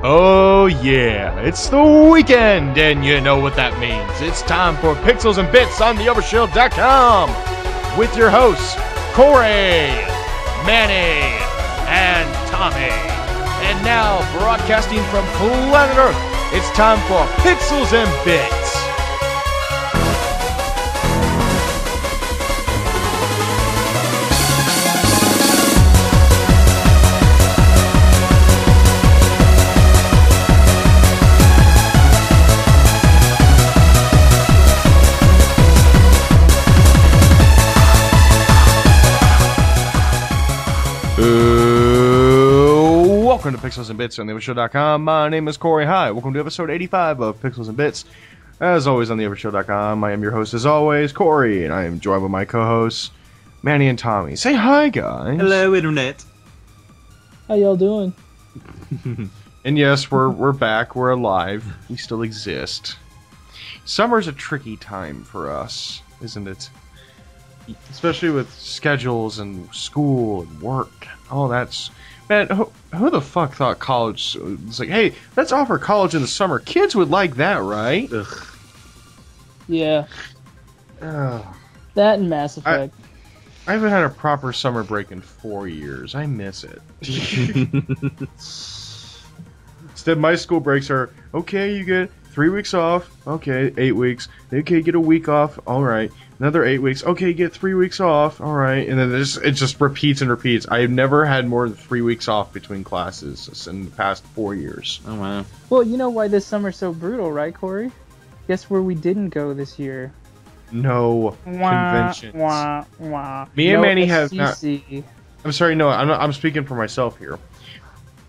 Oh yeah, it's the weekend, and you know what that means. It's time for Pixels and Bits on the Overshield.com with your hosts, Corey, Manny, and Tommy. And now, broadcasting from planet Earth, it's time for Pixels and Bits. Welcome to Pixels and Bits on the Overshield.com. My name is Corey. Hi, welcome to episode 85 of Pixels and Bits. As always on the Overshield.com, I am your host as always, Corey, and I am joined by my co-hosts, Manny and Tommy. Say hi, guys. Hello, Internet. How y'all doing? And yes, we're back. We're alive. We still exist. Summer's a tricky time for us, isn't it? Especially with schedules and school and work. Oh, that's... Man, who the fuck thought college... It's like, hey, let's offer college in the summer. Kids would like that, right? Ugh. Yeah. Ugh. That and Mass Effect. I haven't had a proper summer break in 4 years. I miss it. Instead, my school breaks are, okay, you get 3 weeks off. Okay, 8 weeks. Okay, get a week off. All right. Another 8 weeks. Okay, you get 3 weeks off. All right. And then it just repeats and repeats. I have never had more than 3 weeks off between classes in the past 4 years. Oh, wow. Well, you know why this summer's so brutal, right, Corey? Guess where we didn't go this year? No conventions. Wah, wah. Me and No Manny have not... SCC. I'm sorry, no, I'm speaking for myself here.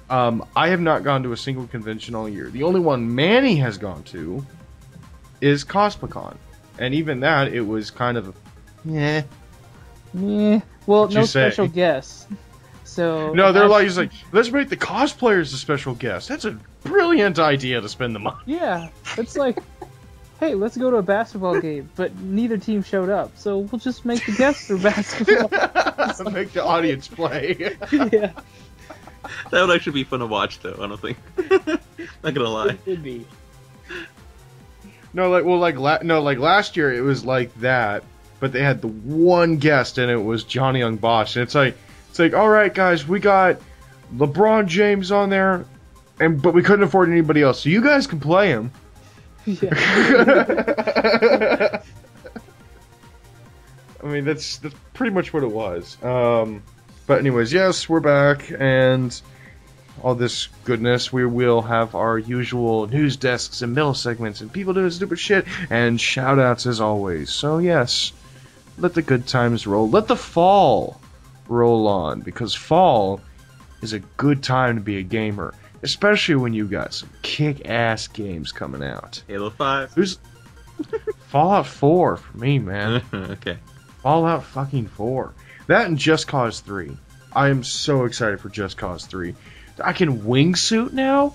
I have not gone to a single convention all year. The only one Manny has gone to is Cosplicon. And even that, it was kind of, Yeah. Well, What'd no you say? special guests. So no, they're like, he's like, let's make the cosplayers the special guests. That's a brilliant idea to spend the money. Yeah, it's like, hey, let's go to a basketball game, but neither team showed up, so we'll just make the guests for basketball. Make the audience play. Yeah, That would actually be fun to watch, though, honestly. Not gonna lie. it would be. No, like last year it was like that, but they had the one guest and it was Johnny Young Bosch, and it's like, all right, guys, we got LeBron James on there, but we couldn't afford anybody else, so you guys can play him. Yeah. I mean, that's pretty much what it was. But anyways, yes, we're back, and all this goodness. We will have our usual news desks and middle segments, and people doing stupid shit, and shout-outs as always. So yes, let the good times roll. Let the fall roll on, because fall is a good time to be a gamer, especially when you got some kick-ass games coming out. Halo 5. Who's Fallout 4 for me, man. Okay. Fallout fucking 4. That and Just Cause 3. I am so excited for Just Cause 3. I can wingsuit now?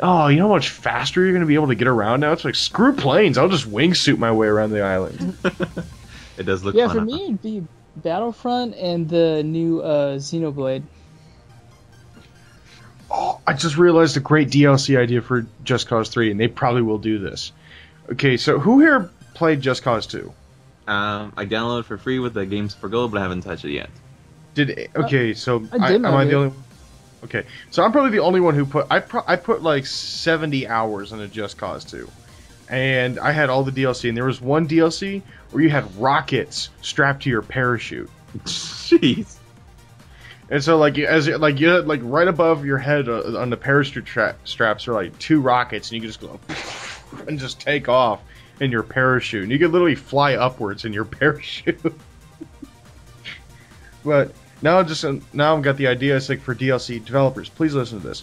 Oh, you know how much faster you're going to be able to get around now? It's like, screw planes, I'll just wingsuit my way around the island. It does look Yeah, fun. for me, it'd be Battlefront and the new Xenoblade. Oh, I just realized a great DLC idea for Just Cause 3, and they probably will do this. Okay, so who here played Just Cause 2? I downloaded it for free with the Games for Gold, but I haven't touched it yet. Okay, so I am I did. the only one? Okay, so I'm probably the only one who put... I put like 70 hours into Just Cause 2. And I had all the DLC, and there was one DLC where you had rockets strapped to your parachute. Jeez. And so, like, you had, like, right above your head on the parachute straps are, like, 2 rockets, and you can just go and just take off in your parachute. And you could literally fly upwards in your parachute. But now I've got the idea. It's like, for DLC developers, please listen to this.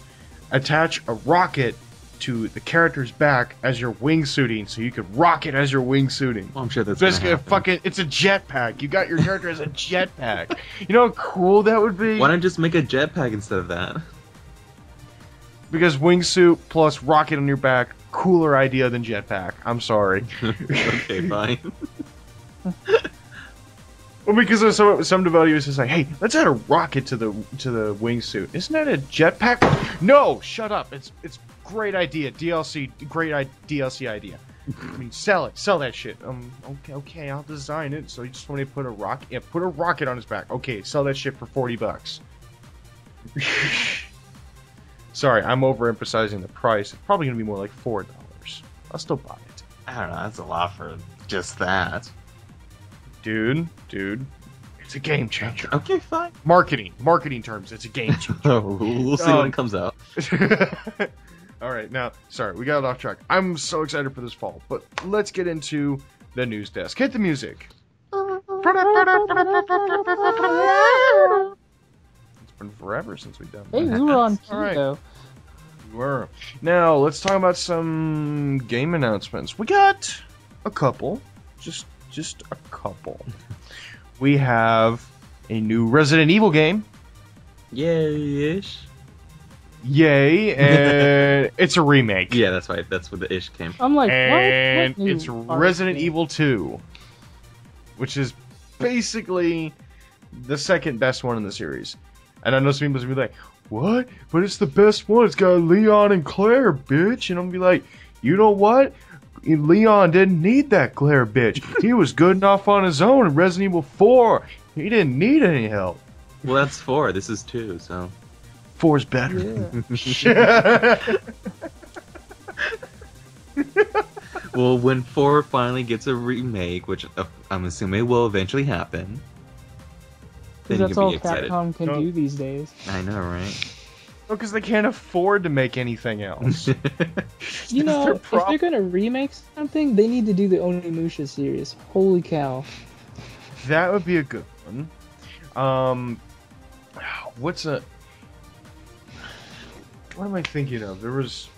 Attach a rocket to the character's back as you're wingsuiting, so you could rocket as you're wingsuiting. Well, I'm sure that's Basically, gonna happen. it's a jetpack. You got your character as a jetpack. You know how cool that would be? Why not just make a jetpack instead of that? Because wingsuit plus rocket on your back, cooler idea than jetpack. I'm sorry. Okay, fine. Well, because there's some developers is like, hey, let's add a rocket to the wingsuit. Isn't that a jetpack? No, shut up. It's great idea. DLC idea. I mean, sell that shit. Okay, I'll design it. So you just want to put a rocket? Yeah, put a rocket on his back. Okay, sell that shit for $40. Sorry, I'm overemphasizing the price. It's probably gonna be more like $4. I'll still buy it. I don't know. That's a lot for just that. Dude, it's a game changer. Okay, fine. Marketing terms, it's a game changer. We'll see when it comes out. All right, now, sorry, we got off track. I'm so excited for this fall, but let's get into the news desk. Hit the music. It's been forever since we've done Hey, that. we were on cue, All right. though. We were. Now, let's talk about some game announcements. We got a couple. Just a couple. We have a new Resident Evil game. Yay-ish. Yay, and it's a remake. Yeah, that's right. That's where the ish came. I'm like, And what new it's art Resident game? Evil 2, which is basically the second best one in the series. And I know some people will be like, what? But it's the best one. It's got Leon and Claire, bitch. And I'm gonna be like, you know what? Leon didn't need that Claire, bitch. He was good enough on his own in Resident Evil 4. He didn't need any help. Well, that's 4. This is 2, so... 4's better. Yeah. Well, when 4 finally gets a remake, which I'm assuming will eventually happen, then Because you that's can all be excited. Capcom can No. do these days. I know, right? No, because they can't afford to make anything else. You That's know, their if problem. they're gonna remake something, they need to do the Onimusha series. Holy cow. That would be a good one. What's a... What am I thinking of? There was...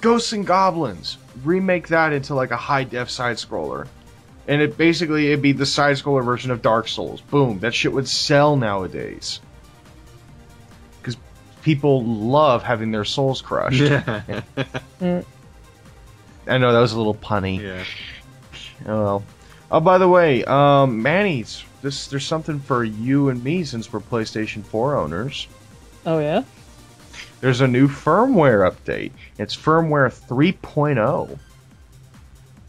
Ghosts and Goblins. Remake that into like a high-def side-scroller. And it'd be the side-scroller version of Dark Souls. Boom. That shit would sell nowadays. Because people love having their souls crushed. Yeah. Mm. I know, that was a little punny. Yeah. Oh well. Oh, by the way, Manny's, there's something for you and me since we're PlayStation 4 owners. Oh yeah? There's a new firmware update. It's firmware 3.0.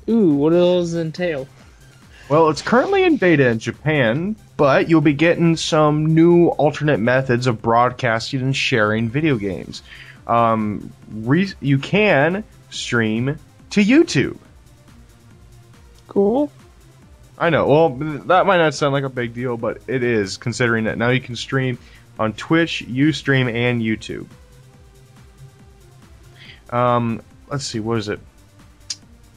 Ooh, what do those entail? Well, it's currently in beta in Japan, but you'll be getting some new alternate methods of broadcasting and sharing video games. You can stream to YouTube. Cool. I know. Well, that might not sound like a big deal, but it is, considering that now you can stream on Twitch, Ustream, and YouTube. Let's see, what is it?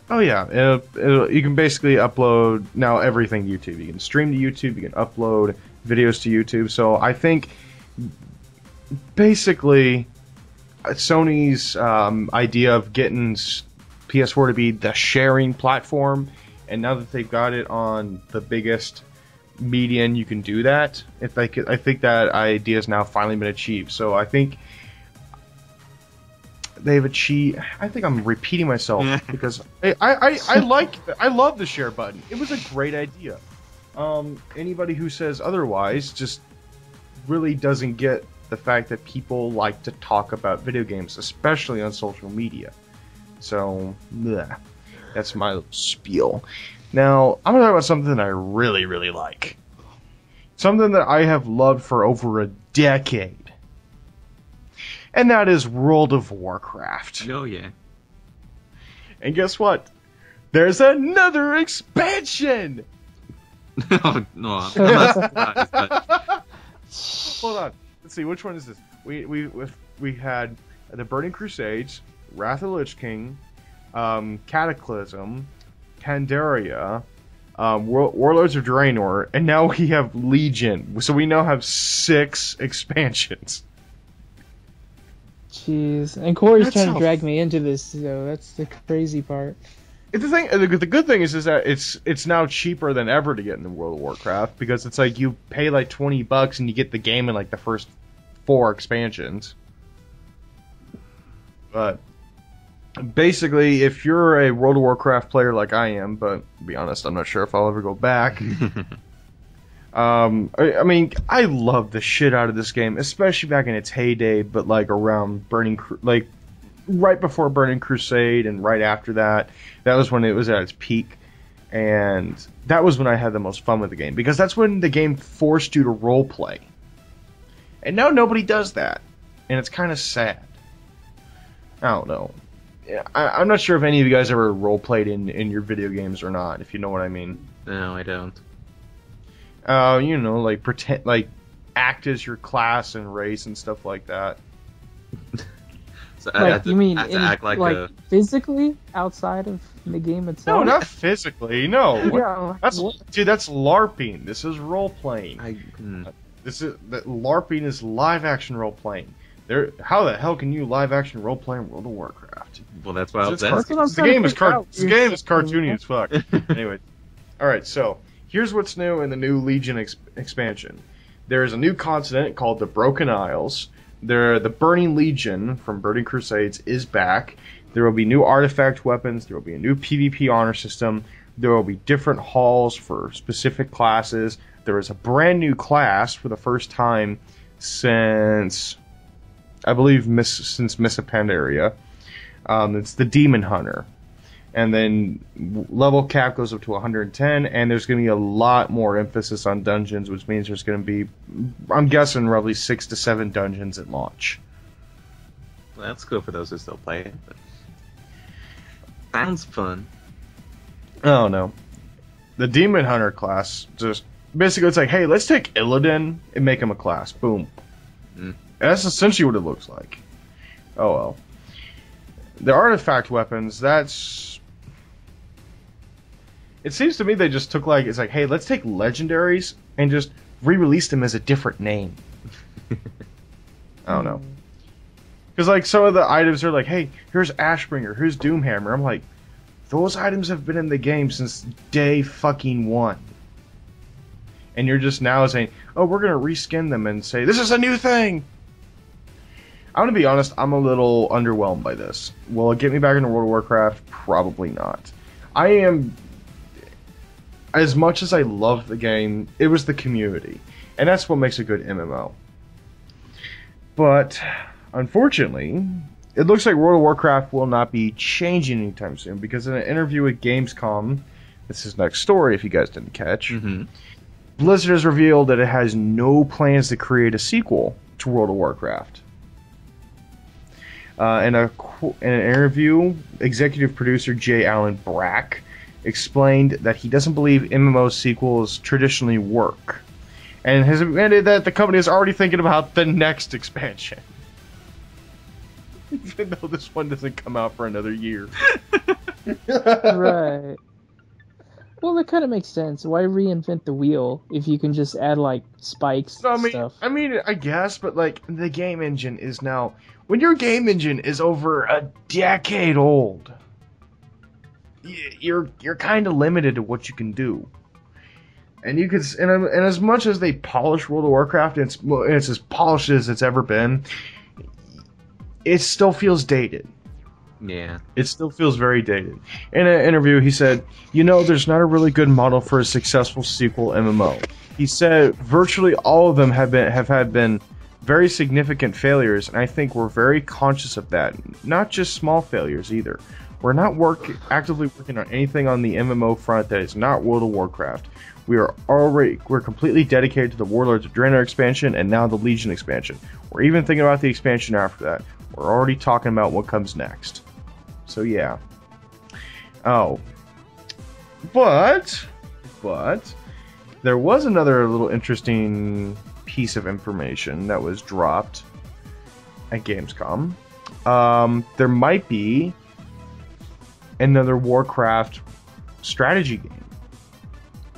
Oh yeah, you can basically upload now everything to YouTube. You can stream to YouTube, you can upload videos to YouTube. So I think basically Sony's idea of getting PS4 to be the sharing platform, and now that they've got it on the biggest median you can do that, I think that idea has now finally been achieved. So I think they've achieved. I think I'm repeating myself because I love the share button. It was a great idea. Anybody who says otherwise just really doesn't get the fact that people like to talk about video games, especially on social media. So, bleh. That's my little spiel. Now, I'm gonna talk about something I really, really like. Something that I have loved for over a decade. And that is World of Warcraft. Oh, yeah. And guess what? There's another expansion! Oh, no, I'm not surprised, but... Hold on. Let's see, which one is this? We had the Burning Crusades, Wrath of the Lich King, Cataclysm, Pandaria, Warlords of Draenor, and now we have Legion. So we now have 6 expansions. Jeez. And Corey's That's trying how- to drag me into this, so that's the crazy part. The good thing is that it's now cheaper than ever to get into World of Warcraft, because it's like you pay like $20 and you get the game in like the first 4 expansions. But basically, if you're a World of Warcraft player like I am, but to be honest, I'm not sure if I'll ever go back. I mean, I love the shit out of this game, especially back in its heyday, but like around like right before Burning Crusade and right after that. That was when it was at its peak, and that was when I had the most fun with the game, because that's when the game forced you to role play. And now nobody does that, and it's kind of sad. I don't know. I'm not sure if any of you guys ever role played in your video games or not, if you know what I mean. No, I don't. You know, like pretend, like act as your class and race and stuff like that. So Like, you mean I have to in, act like a... physically outside of the game itself? No, not physically. No, Yeah, like, that's what? dude. That's LARPing. This is role playing. hmm. LARPing is live action role playing. How the hell can you live action role play in World of Warcraft? Well, that's why I was It's asking. what I'm the trying to game is figure out. the game is cartoony as fuck. Anyway, all right. So here's what's new in the new Legion expansion. There is a new continent called the Broken Isles. The Burning Legion from Burning Crusades is back. There will be new artifact weapons. There will be a new PvP honor system. There will be different halls for specific classes. There is a brand new class for the first time since, I believe, since Miss Pandaria. It's the Demon Hunter. And then level cap goes up to 110, and there's going to be a lot more emphasis on dungeons, which means there's going to be, I'm guessing, roughly 6 to 7 dungeons at launch. Well, that's cool for those who still play it. But... sounds fun. Oh, no. The Demon Hunter class, just, basically it's like, hey, let's take Illidan and make him a class. Boom. Mm. That's essentially what it looks like. Oh, well. The artifact weapons, that's... It seems to me they just took it's like, hey, let's take legendaries and just re-release them as a different name. I don't know. Because, like, some of the items are like, hey, here's Ashbringer, here's Doomhammer. I'm like, those items have been in the game since day fucking one. And you're just now saying, oh, we're going to reskin them and say, this is a new thing! I'm going to be honest, I'm a little underwhelmed by this. Will it get me back into World of Warcraft? Probably not. I am... As much as I love the game, it was the community. And that's what makes a good MMO. But, unfortunately, it looks like World of Warcraft will not be changing anytime soon, because in an interview with Gamescom, this is next story if you guys didn't catch, Blizzard has revealed that it has no plans to create a sequel to World of Warcraft. In an interview, executive producer J. Allen Brack explained that he doesn't believe MMO sequels traditionally work, and has admitted that the company is already thinking about the next expansion. Even though this one doesn't come out for another year. Right. Well, that kind of makes sense. Why reinvent the wheel if you can just add, like, spikes and stuff? I mean, I guess, but, like, the game engine is now... When your game engine is over a decade old, you're kind of limited to what you can do. And you could, and as much as they polish World of Warcraft, and it's as polished as it's ever been, it still feels dated. Yeah. It still feels very dated. In an interview, he said, there's not a really good model for a successful sequel MMO. He said virtually all of them have been very significant failures, and I think we're very conscious of that. Not just small failures either. We're not actively working on anything on the MMO front that is not World of Warcraft. We're completely dedicated to the Warlords of Draenor expansion and now the Legion expansion. We're even thinking about the expansion after that. We're already talking about what comes next. So yeah. Oh. But there was another little interesting piece of information that was dropped at Gamescom. There might be another Warcraft strategy game.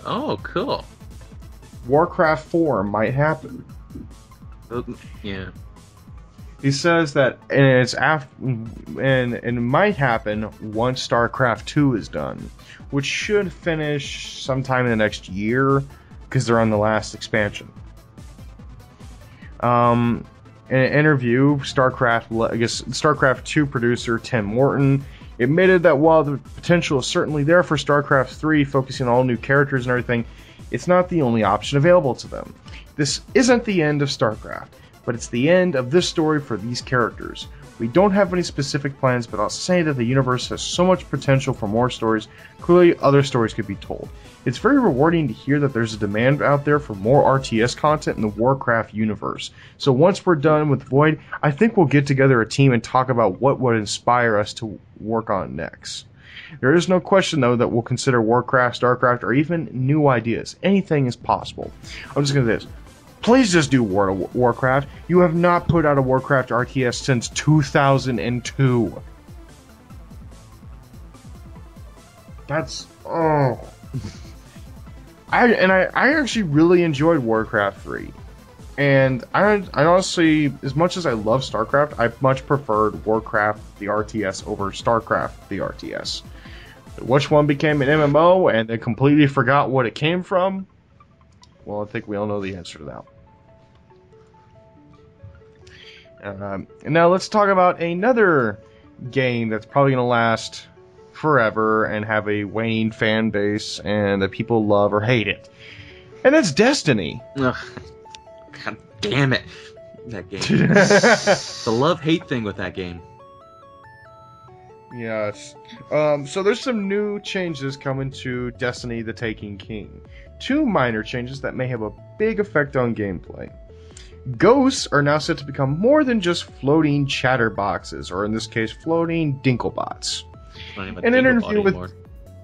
Oh, cool. Warcraft 4 might happen. Yeah. He says that, and it might happen once StarCraft 2 is done, which should finish sometime in the next year, because they're on the last expansion. In an interview, StarCraft 2 producer Tim Morton admitted that while the potential is certainly there for StarCraft 3, focusing on all new characters and everything, it's not the only option available to them. This isn't the end of StarCraft, but it's the end of this story for these characters. We don't have any specific plans, but I'll say that the universe has so much potential for more stories. Clearly, other stories could be told. It's very rewarding to hear that there's a demand out there for more RTS content in the Warcraft universe. So once we're done with Void, I think we'll get together a team and talk about what would inspire us to work on next. There is no question, though, that we'll consider Warcraft, StarCraft, or even new ideas. Anything is possible. I'm just going to do this. Please just do World of Warcraft. You have not put out a Warcraft RTS since 2002. That's... oh... I actually really enjoyed Warcraft 3. And I honestly, as much as I love StarCraft, I much preferred Warcraft the RTS over StarCraft the RTS. Which one became an MMO and then completely forgot what it came from? Well, I think we all know the answer to that. And now let's talk about another game that's probably going to last forever and have a waning fan base and that people love or hate it. And that's Destiny. Ugh. God damn it. That game. The love-hate thing with that game. Yes. So there's some new changes coming to Destiny the Taken King. 2 minor changes that may have a big effect on gameplay. Ghosts are now set to become more than just floating chatterboxes, or in this case, floating dinklebots. Not even An interview anymore. with...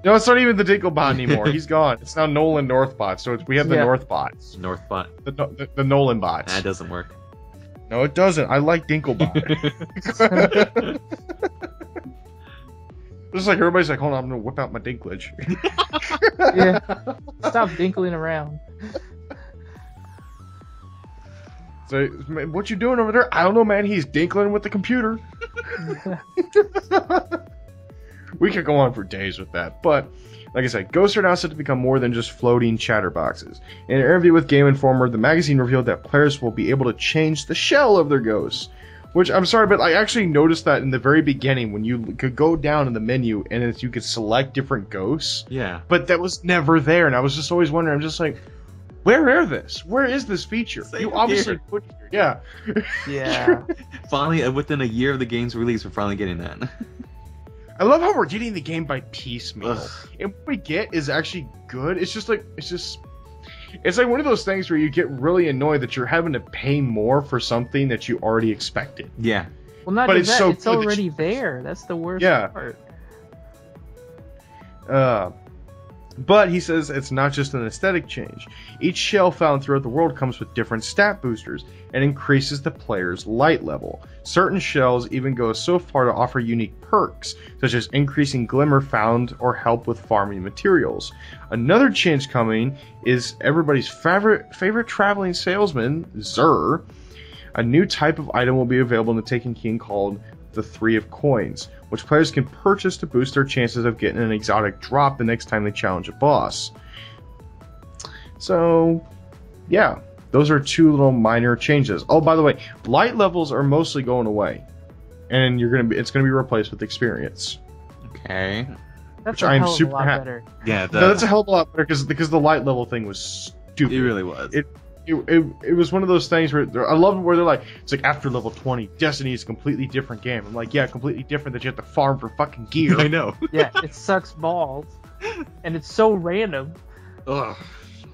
No, it's not even the Dinklebot anymore. He's gone. It's now Nolan Northbot, so we have the Yeah. Northbots. Northbot. The Nolan bots. That doesn't work. No, it doesn't. I like Dinklebot. Just like everybody's like, hold on, I'm gonna whip out my dinklage. Yeah. Stop dinkling around. So, man, what you doing over there? I don't know, man. He's dinkling with the computer. We could go on for days with that, but like I said, ghosts are now set to become more than just floating chatterboxes. In an interview with Game Informer, the magazine revealed that players will be able to change the shell of their ghosts. Which, I'm sorry, but I actually noticed that in the very beginning when you could go down in the menu and you could select different ghosts. Yeah. But that was never there, and I was just always wondering, I'm just like, where is this feature? Same You obviously here. put it here. Yeah. Yeah. Finally, within a year of the game's release, we're finally getting that. I love how we're getting the game by piecemeal. Ugh. And what we get is actually good. It's like one of those things where you get really annoyed that you're having to pay more for something that you already expected. Yeah. Well, not But just it's that, so it's good that already there. That's the worst Yeah. part. But he says it's not just an aesthetic change. Each shell found throughout the world comes with different stat boosters and increases the player's light level. Certain shells even go so far to offer unique perks, such as increasing glimmer found or help with farming materials. Another change coming is everybody's favorite traveling salesman, Xur. A new type of item will be available in the Taken King called the 3 of Coins, which players can purchase to boost their chances of getting an exotic drop the next time they challenge a boss. So, yeah, those are 2 little minor changes. Oh, by the way, light levels are mostly going away, and it's gonna be replaced with experience. Okay. That's Which a I am hell of super a lot happy. better. Yeah, No, that's a hell of a lot better because the light level thing was stupid. it really was. It was one of those things where I love it where they're like, it's like after level 20, Destiny is a completely different game. I'm like, yeah, completely different that you have to farm for fucking gear. I know. Yeah, it sucks balls. And it's so random. Ugh.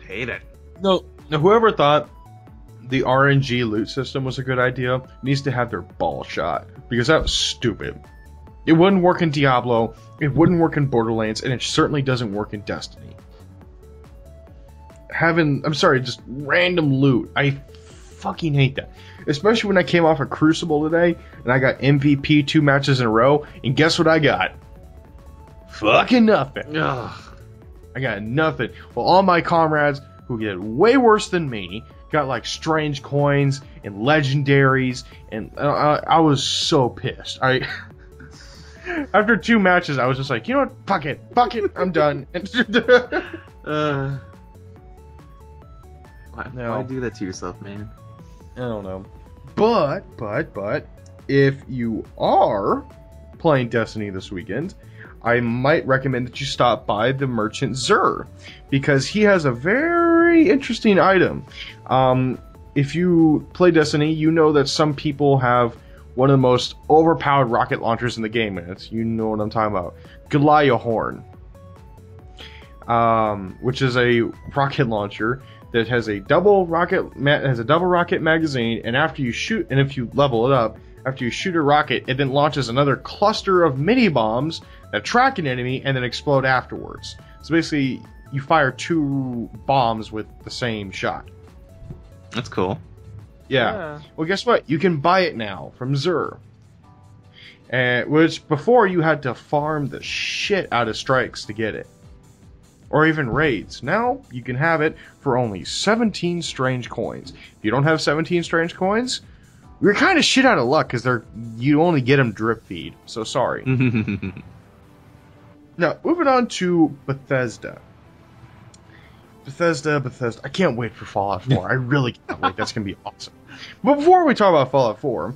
Hate it. No, whoever thought the RNG loot system was a good idea needs to have their ball shot because that was stupid. It wouldn't work in Diablo, it wouldn't work in Borderlands, and it certainly doesn't work in Destiny. Just random loot. I fucking hate that. Especially when I came off a Crucible today and I got MVP 2 matches in a row, and guess what I got? Fucking nothing. Ugh. I got nothing. Well, all my comrades who did way worse than me got like strange coins and legendaries, and I was so pissed. After 2 matches, I was just like, you know what? Fuck it, I'm done. Why do that to yourself, man? I don't know. But if you are playing Destiny this weekend, I might recommend that you stop by the merchant Zur, because he has a very interesting item. If you play Destiny, you know that some people have one of the most overpowered rocket launchers in the game, and you know what I'm talking about. Goliath Horn, which is a rocket launcher that has a double rocket magazine, and after you shoot, and if you level it up, after you shoot a rocket, it then launches another cluster of mini bombs that track an enemy and then explode afterwards. So basically, you fire 2 bombs with the same shot. That's cool. Yeah. Well, guess what? You can buy it now from Zur. Which before you had to farm the shit out of strikes to get it. Or even raids. Now you can have it for only 17 strange coins. If you don't have 17 strange coins, you're kind of shit out of luck because you only get them drip feed. So sorry. Now, moving on to Bethesda. Bethesda. I can't wait for Fallout 4. I really can't wait. That's going to be awesome. But before we talk about Fallout 4,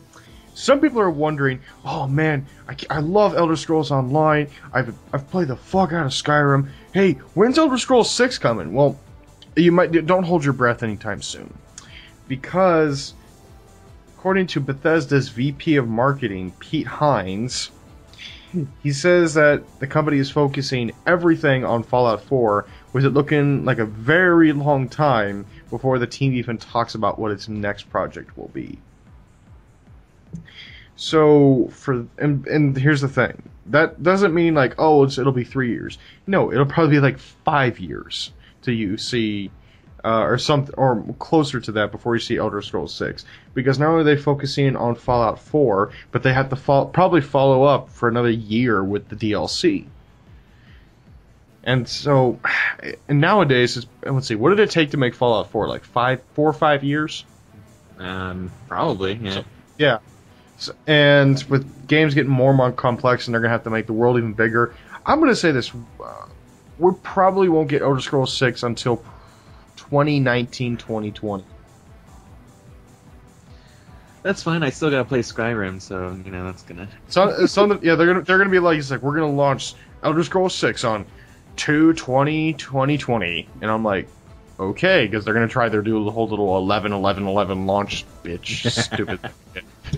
some people are wondering, oh man, I love Elder Scrolls Online. I've played the fuck out of Skyrim. Hey, when's Elder Scrolls 6 coming? Well, don't hold your breath anytime soon. Because, according to Bethesda's VP of Marketing, Pete Hines, he says that the company is focusing everything on Fallout 4, with it looking like a very long time before the team even talks about what its next project will be. So, and here's the thing. That doesn't mean like, oh, it'll be 3 years. No, it'll probably be like 5 years till you see, or closer to that before you see Elder Scrolls 6. Because not only are they focusing on Fallout 4, but they have to probably follow up for another year with the DLC. And so, and nowadays, let's see, what did it take to make Fallout 4? Like 4 or 5 years? Probably, yeah. So, yeah. So, and with games getting more and more complex, and they're gonna have to make the world even bigger, I'm gonna say this: we probably won't get Elder Scrolls 6 until 2019, 2020. That's fine. I still gotta play Skyrim, so that's gonna. Yeah, they're gonna be like, it's like we're gonna launch Elder Scrolls 6 on 2/20/2020, and I'm like, okay, because they're gonna try their whole little 11/11/11 launch, bitch, stupid.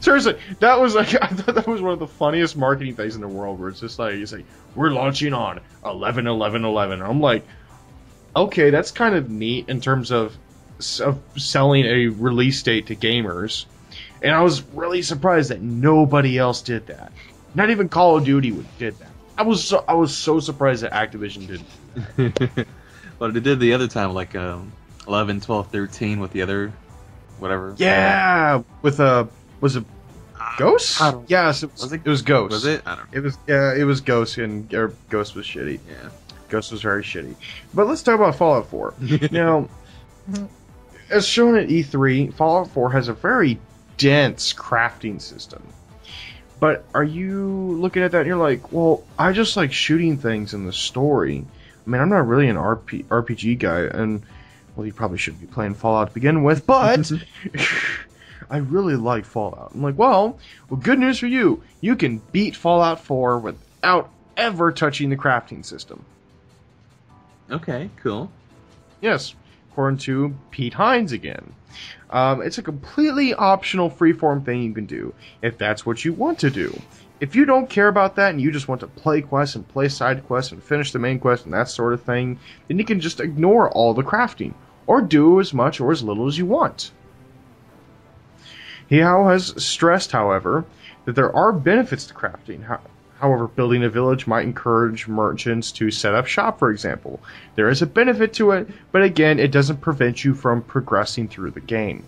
Seriously, that was like, I thought that was one of the funniest marketing things in the world, where it's just like, we're launching on 11/11/11. I'm like, okay, that's kind of neat in terms of selling a release date to gamers, and I was really surprised that nobody else did that. Not even Call of Duty did that. I was so surprised that Activision didn't. Well, they did the other time, like 11, 12, 13 with the other, whatever. Yeah, with was it Ghost? Yes, it was Ghost. Was it? I don't know. It was Ghost, and Ghost was shitty. Yeah. Ghost was very shitty. But let's talk about Fallout 4. Now, as shown at E3, Fallout 4 has a very dense crafting system. But are you looking at that and you're like, well, I just like shooting things in the story. I mean, I'm not really an RPG guy, and, well, you probably shouldn't be playing Fallout to begin with, but I really like Fallout. I'm like, well, good news for you. You can beat Fallout 4 without ever touching the crafting system. Okay, cool. Yes, according to Pete Hines again. It's a completely optional freeform thing you can do, if that's what you want to do. If you don't care about that and you just want to play quests and play side quests and finish the main quest and that sort of thing, then you can just ignore all the crafting, or do as much or as little as you want. He has stressed, however, that there are benefits to crafting. However, building a village might encourage merchants to set up shop, for example. There is a benefit to it, but again, it doesn't prevent you from progressing through the game.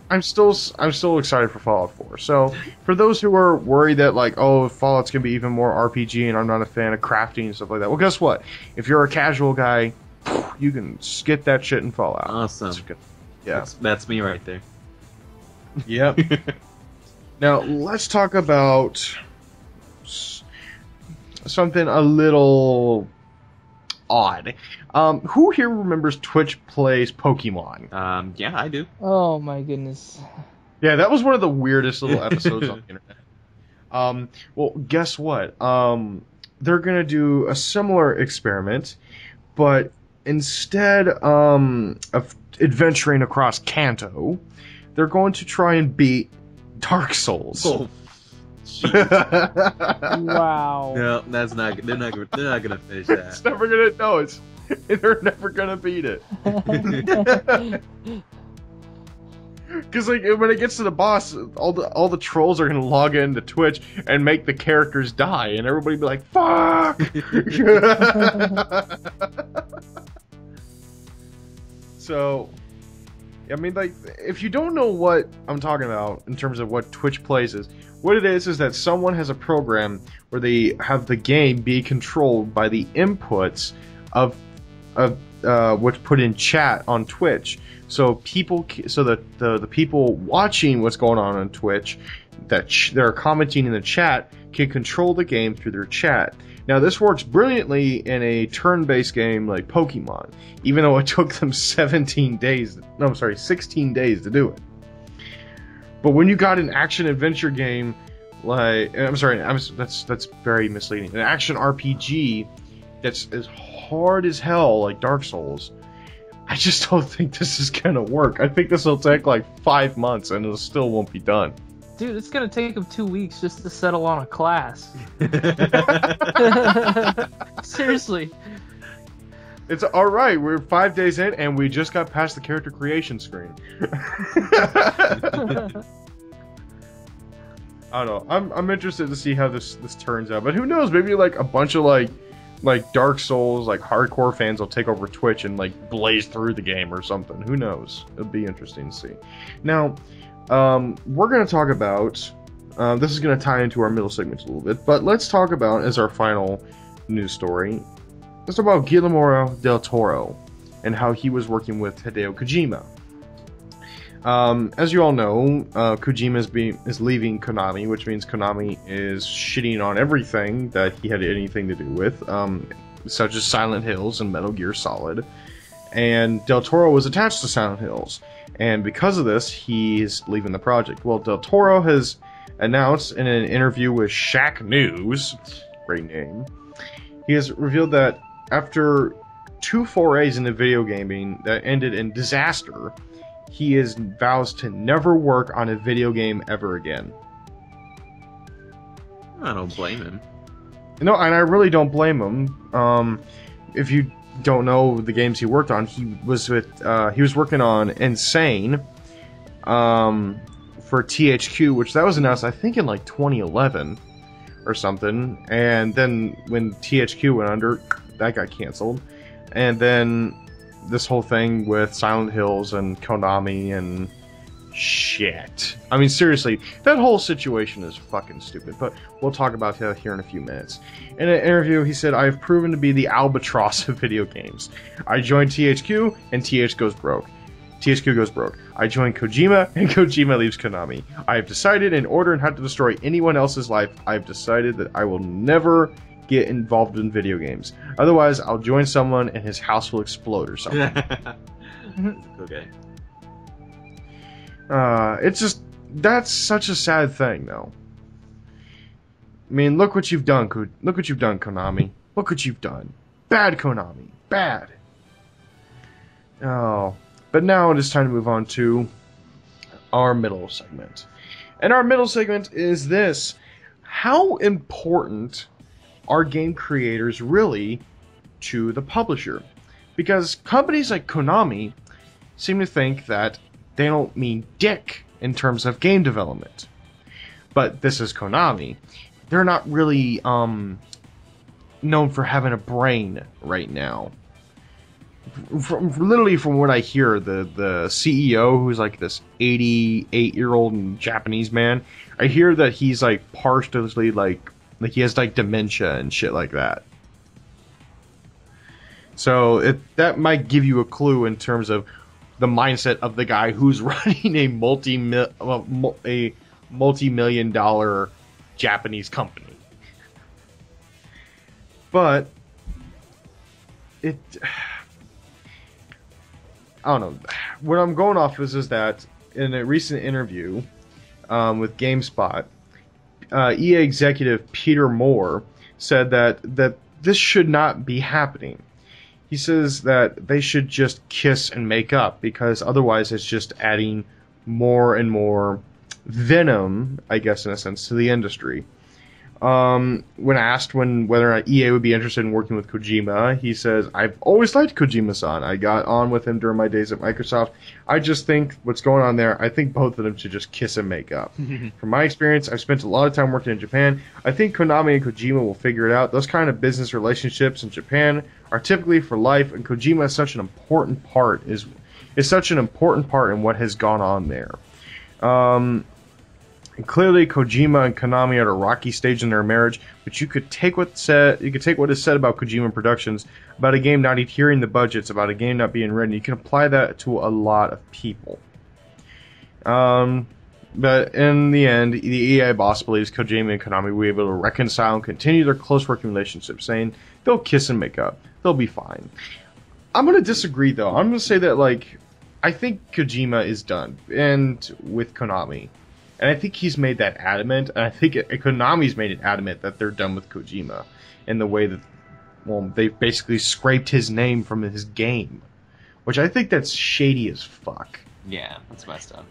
I'm still excited for Fallout 4. So, for those who are worried that, like, oh, Fallout's going to be even more RPG and I'm not a fan of crafting and stuff like that, well, guess what? If you're a casual guy, you can skip that shit in Fallout. Awesome. Yeah. That's me right there. Yep. Now, let's talk about something a little odd. Who here remembers Twitch Plays Pokemon? Yeah, I do. Oh my goodness. Yeah, that was one of the weirdest little episodes on the internet. Well, guess what? They're gonna do a similar experiment, but instead of adventuring across Kanto, they're going to try and beat Dark Souls. Oh, Wow. no, that's not. They're not gonna finish that. It's never gonna. No, it's. They're never gonna beat it. Because like when it gets to the boss, all the trolls are gonna log into Twitch and make the characters die, and everybody be like, "Fuck!" So, I mean, like, if you don't know what I'm talking about in terms of what Twitch plays is, what it is that someone has a program where they have the game be controlled by the inputs of what's put in chat on Twitch. So the people watching what's going on Twitch that they're commenting in the chat can control the game through their chat. Now this works brilliantly in a turn-based game like Pokemon, even though it took them 16 days to do it. But when you got an action-adventure game like, that's very misleading. An action RPG that's as hard as hell, like Dark Souls, I just don't think this is gonna work. I think this will take like 5 months and it still won't be done. Dude, it's gonna take him 2 weeks just to settle on a class. Seriously. It's alright, we're 5 days in and we just got past the character creation screen. I don't know. I'm interested to see how this turns out. But who knows, maybe like a bunch of like Dark Souls, like hardcore fans will take over Twitch and like blaze through the game or something. Who knows? It'll be interesting to see. Now, we're going to talk about, this is going to tie into our middle segment a little bit, but let's talk about, as our final news story, let's talk about Guillermo del Toro and how he was working with Hideo Kojima. As you all know, Kojima is leaving Konami, which means Konami is shitting on everything that he had anything to do with, such as Silent Hills and Metal Gear Solid. And Del Toro was attached to Silent Hills, and because of this, he's leaving the project. Well, Del Toro has announced in an interview with Shack News, great name, he has revealed that after 2 forays into video gaming that ended in disaster, he vows to never work on a video game ever again. I don't blame him. No, and I really don't blame him. If you don't know the games he worked on, he was working on Insane for THQ, which that was announced I think in like 2011 or something. And then when THQ went under, that got canceled. And then this whole thing with Silent Hills and Konami and shit. I mean, seriously, that whole situation is fucking stupid, but we'll talk about that here in a few minutes. In an interview, he said, "I have proven to be the albatross of video games. I joined THQ, and THQ goes broke. I joined Kojima, and Kojima leaves Konami. I have decided, in order and how to destroy anyone else's life, I have decided that I will never get involved in video games. Otherwise, I'll join someone and his house will explode or something." Okay. It's just, that's such a sad thing, though. I mean, look what you've done, Konami. Look what you've done. Bad, Konami. Bad. Oh. But now it is time to move on to our middle segment. And our middle segment is this. How important are game creators really to the publisher? Because companies like Konami seem to think that they don't mean dick in terms of game development. But this is Konami. They're not really known for having a brain right now. Literally from what I hear, the CEO, who's like this 88-year-old Japanese man, I hear that he's like partially like he has like dementia and shit like that. So that might give you a clue in terms of the mindset of the guy who's running a multi-million-dollar Japanese company. But I don't know. What I'm going off is that in a recent interview with GameSpot, EA executive Peter Moore said that this should not be happening. He says that they should just kiss and make up, because otherwise it's just adding more and more venom, I guess in a sense, to the industry. When asked whether or not EA would be interested in working with Kojima, he says, "I've always liked Kojima-san. I got on with him during my days at Microsoft. I just think what's going on there, I think both of them should just kiss and make up. From my experience, I've spent a lot of time working in Japan. I think Konami and Kojima will figure it out. Those kind of business relationships in Japan are typically for life, and Kojima is such an important part is such an important part in what has gone on there." And clearly, Kojima and Konami are at a rocky stage in their marriage, but you could take what is said about Kojima Productions, about a game not adhering the budgets, about a game not being written. You can apply that to a lot of people. But in the end, the EA boss believes Kojima and Konami will be able to reconcile and continue their close working relationship, saying they'll kiss and make up. They'll be fine. I'm going to disagree, though. I'm going to say that, I think Kojima is done, and with Konami. And I think he's made that adamant, and I think Konami's made it adamant that they're done with Kojima in the way that, they've basically scraped his name from his game, which I think that's shady as fuck. Yeah, that's messed up.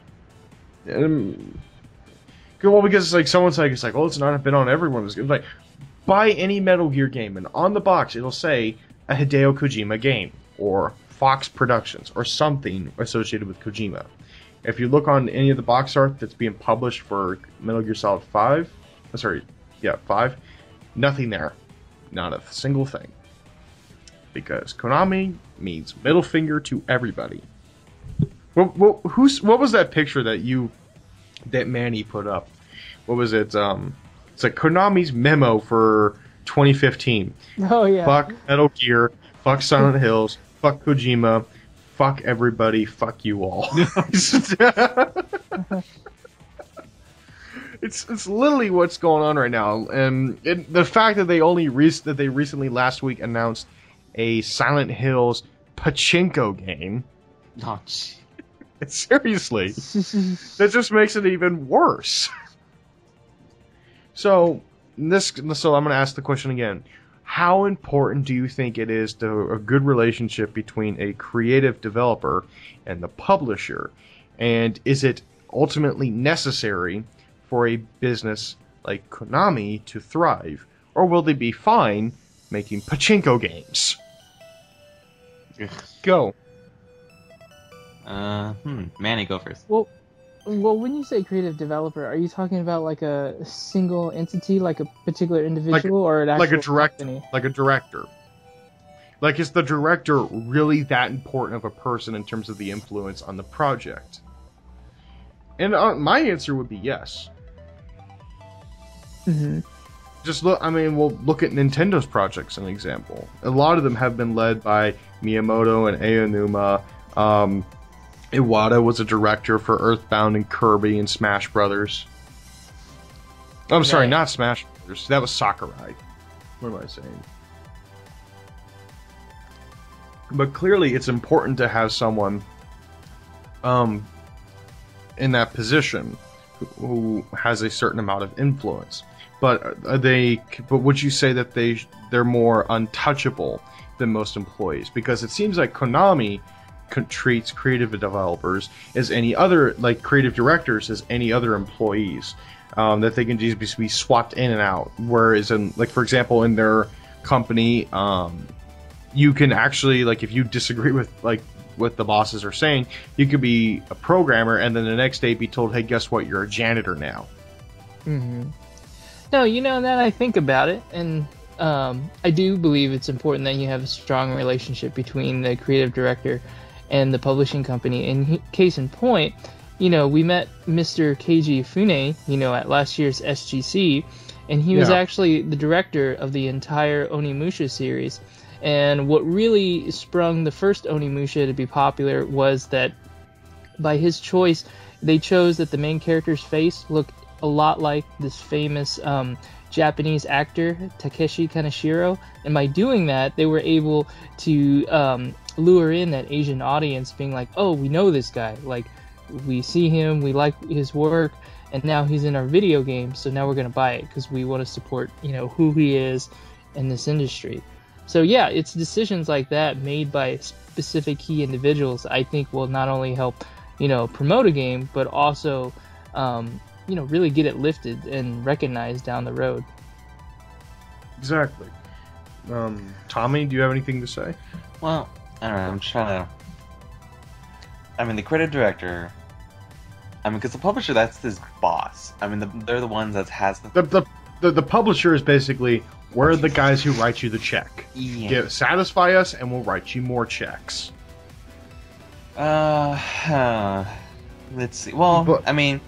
Because someone's like, oh, it's not been on everyone's game. Like, buy any Metal Gear game, and on the box it'll say a Hideo Kojima game, or Fox Productions, or something associated with Kojima. If you look on any of the box art that's being published for Metal Gear Solid 5, 5, nothing there. Not a single thing. Because Konami means middle finger to everybody. What was that picture that Manny put up? What was it? It's like Konami's memo for 2015. Oh, yeah. Fuck Metal Gear, fuck Silent Hills, fuck Kojima, fuck everybody, fuck you all. It's literally what's going on right now, and the fact that they recently last week announced a Silent Hills pachinko game. Oh, Seriously, that just makes it even worse. So I'm going to ask the question again. How important do you think it is to a good relationship between a creative developer and the publisher? And is it ultimately necessary for a business like Konami to thrive? Or will they be fine making pachinko games? Go. Manny, go first. Well, when you say creative developer, are you talking about like a single entity, like a particular individual, or an actual company? Like a director. Like, is the director really that important of a person in terms of the influence on the project? And my answer would be yes. Mm-hmm. Look at Nintendo's projects, an example. A lot of them have been led by Miyamoto and Aonuma. Iwata was a director for Earthbound and Kirby and Smash Brothers. I'm sorry, not Smash Brothers. That was Sakurai. What am I saying? But clearly, it's important to have someone in that position who has a certain amount of influence. But would you say that they're more untouchable than most employees? Because it seems like Konami treats creative developers as any other, like creative directors as any other employees, that they can just be swapped in and out. Whereas for example, in their company, you can actually, like, if you disagree with what the bosses are saying, you could be a programmer and then the next day be told, hey, guess what, you're a janitor now. Mm-hmm. No, that I think about it, and I do believe it's important that you have a strong relationship between the creative director and the publishing company. And case in point, we met Mr. Keiji Fune, at last year's SGC, and he was actually the director of the entire Onimusha series. And what really sprung the first Onimusha to be popular was that by his choice, they chose that the main character's face looked a lot like this famous Japanese actor, Takeshi Kaneshiro. And by doing that, they were able to lure in that Asian audience being like, oh, we know this guy. Like, we see him, we like his work, and now he's in our video game, so now we're going to buy it because we want to support, who he is in this industry. So yeah, it's decisions like that made by specific key individuals I think will not only help, promote a game, but also, really get it lifted and recognized down the road. Exactly. Tommy, do you have anything to say? Well, I don't know. I'm trying to. I mean, the creative director. I mean, because the publisher, that's his boss. I mean, they're the ones that has the publisher is basically, we're the guys who write you the check. Yeah. Satisfy us, and we'll write you more checks. Let's see. Well, I mean,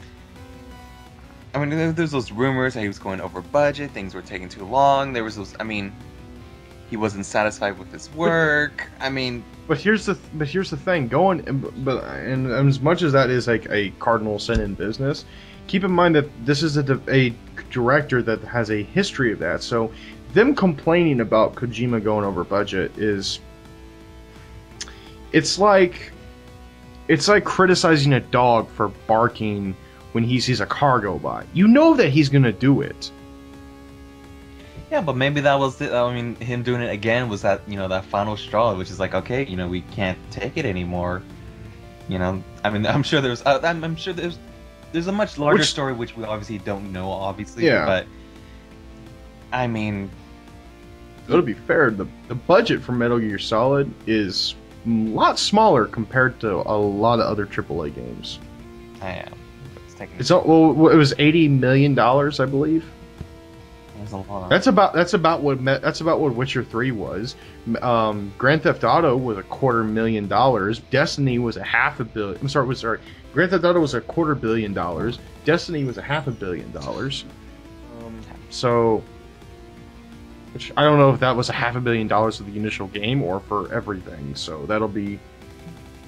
there's those rumors that he was going over budget. Things were taking too long. There was those. I mean, he wasn't satisfied with his work. But here's the thing. And as much as that is like a cardinal sin in business, keep in mind that this is a director that has a history of that. So them complaining about Kojima going over budget it's like criticizing a dog for barking when he sees a car go by. You know that he's gonna do it. Yeah, but maybe that was him doing it again was that, that final straw, which is like, okay, we can't take it anymore. I'm sure there's a much larger story which we obviously don't know, yeah. But it'll be fair, the budget for Metal Gear Solid is a lot smaller compared to a lot of other AAA games. I am. It was $80 million, I believe. That's a lot. That's about what Witcher 3 was. Grand Theft Auto was $250,000. Destiny was $500 million. I'm sorry. Grand Theft Auto was $250 million. Destiny was $500 million. So, which I don't know if that was $500 million of the initial game or for everything. So that'll be.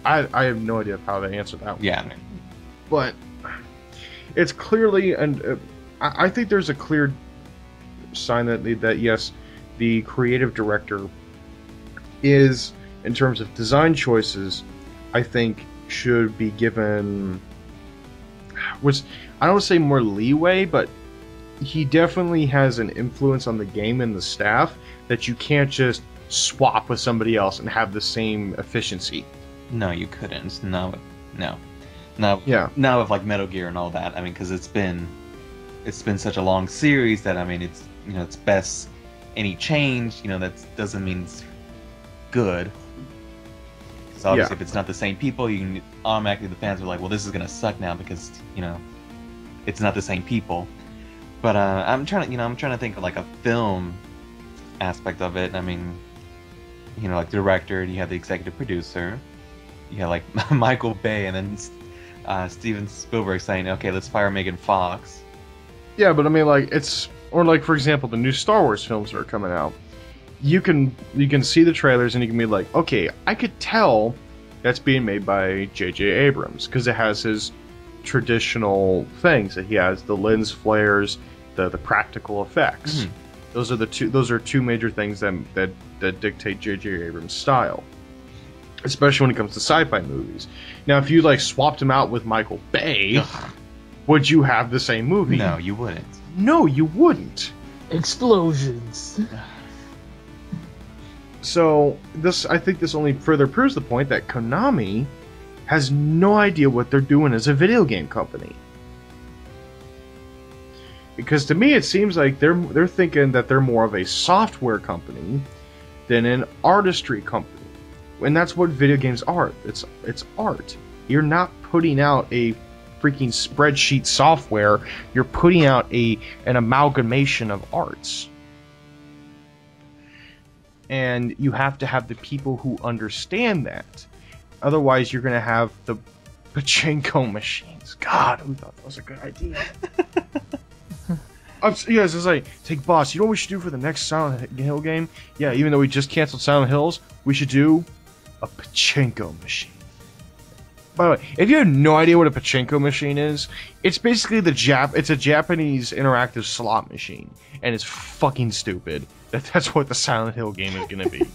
I have no idea how to answer that one. Yeah. But it's clearly, and I think there's a clear sign that yes, the creative director is, in terms of design choices, I think should be given, which I don't want to say more leeway, but he definitely has an influence on the game and the staff that you can't just swap with somebody else and have the same efficiency. No, you couldn't. No. Yeah. Now with like Metal Gear and all that, because it's been such a long series that it's it's best any change that doesn't mean it's good, because obviously if it's not the same people, you can automatically, the fans are like, well, this is gonna suck now because it's not the same people. But I'm trying to think of like a film aspect of it. Like director, you have the executive producer, you have like Michael Bay, and then Steven Spielberg saying, okay, let's fire Megan Fox. Yeah, but for example, the new Star Wars films that are coming out. You can see the trailers and you can be like, okay, I could tell that's being made by J.J. Abrams because it has his traditional things. That he has the lens flares, the practical effects. Mm-hmm. Those are two major things that dictate J.J. Abrams' style, especially when it comes to sci-fi movies. Now, if you swapped him out with Michael Bay, would you have the same movie? No, you wouldn't. No, you wouldn't. Explosions. So I think this only further proves the point that Konami has no idea what they're doing as a video game company. Because to me, it seems like they're thinking that they're more of a software company than an artistry company, and that's what video games are. It's art. You're not putting out a freaking spreadsheet software. You're putting out an amalgamation of arts. And you have to have the people who understand that. Otherwise, you're going to have the pachinko machines. God, who thought that was a good idea? Yes, it's like, take boss, you know what we should do for the next Silent Hill game? Yeah, even though we just canceled Silent Hills, we should do a pachinko machine. By the way, if you have no idea what a pachinko machine is, it's basically it's a Japanese interactive slot machine, and it's fucking stupid. That's what the Silent Hill game is going to be.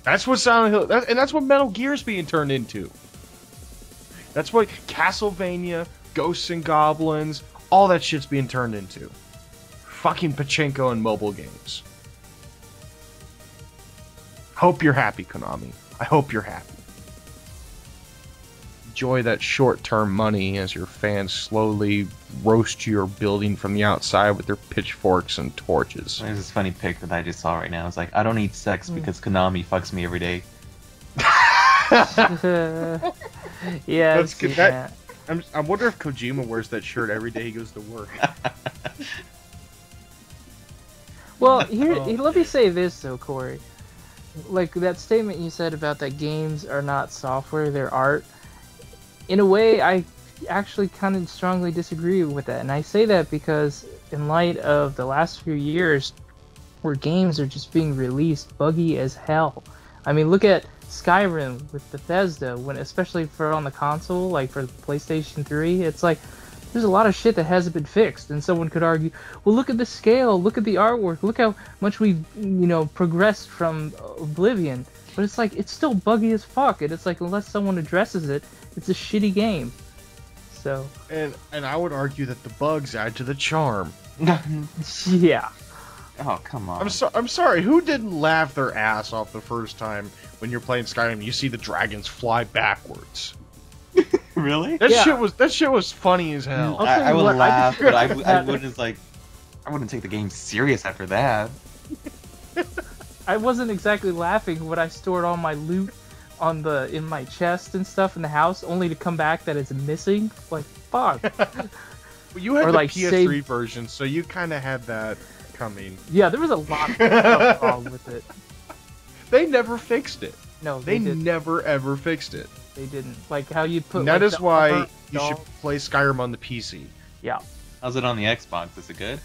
That's what Silent Hill, and that's what Metal Gear's being turned into. That's what Castlevania, Ghosts and Goblins, all that shit's being turned into. Fucking pachinko and mobile games. Hope you're happy, Konami. I hope you're happy. Enjoy that short-term money as your fans slowly roast your building from the outside with their pitchforks and torches. There's this funny pic that I just saw right now. It's like, I don't need sex because Konami fucks me every day. Yeah, That's good. I wonder if Kojima wears that shirt every day he goes to work. Well, here, let me say this though, Corey. Like that statement you said about that games are not software, they're art. In a way, I actually kind of strongly disagree with that. And I say that because in light of the last few years where games are just being released buggy as hell. I mean, look at Skyrim with Bethesda, when especially for on the console, like for the PlayStation 3, it's like there's a lot of shit that hasn't been fixed, and someone could argue, well, look at the scale, look at the artwork, look how much we've, progressed from Oblivion. But it's like, it's still buggy as fuck, and it's like, unless someone addresses it, it's a shitty game. So. And I would argue that the bugs add to the charm. Yeah. Oh, come on. I'm sorry, who didn't laugh their ass off the first time when you're playing Skyrim and you see the dragons fly backwards? Really? That shit was funny as hell. I would laugh, but I wouldn't take the game serious after that. I wasn't exactly laughing when I stored all my loot in my chest and stuff in the house, only to come back that it's missing. Like, fuck. Well, you had Or the like PS3 version, so you kind of had that coming. Yeah, there was a lot of stuff wrong with it. They never fixed it. No, They they didn't. never ever fixed it. They didn't. Like how you put. And that like, is the why upper you should dog- play Skyrim on the PC. Yeah. How's it on the Xbox? Is it good?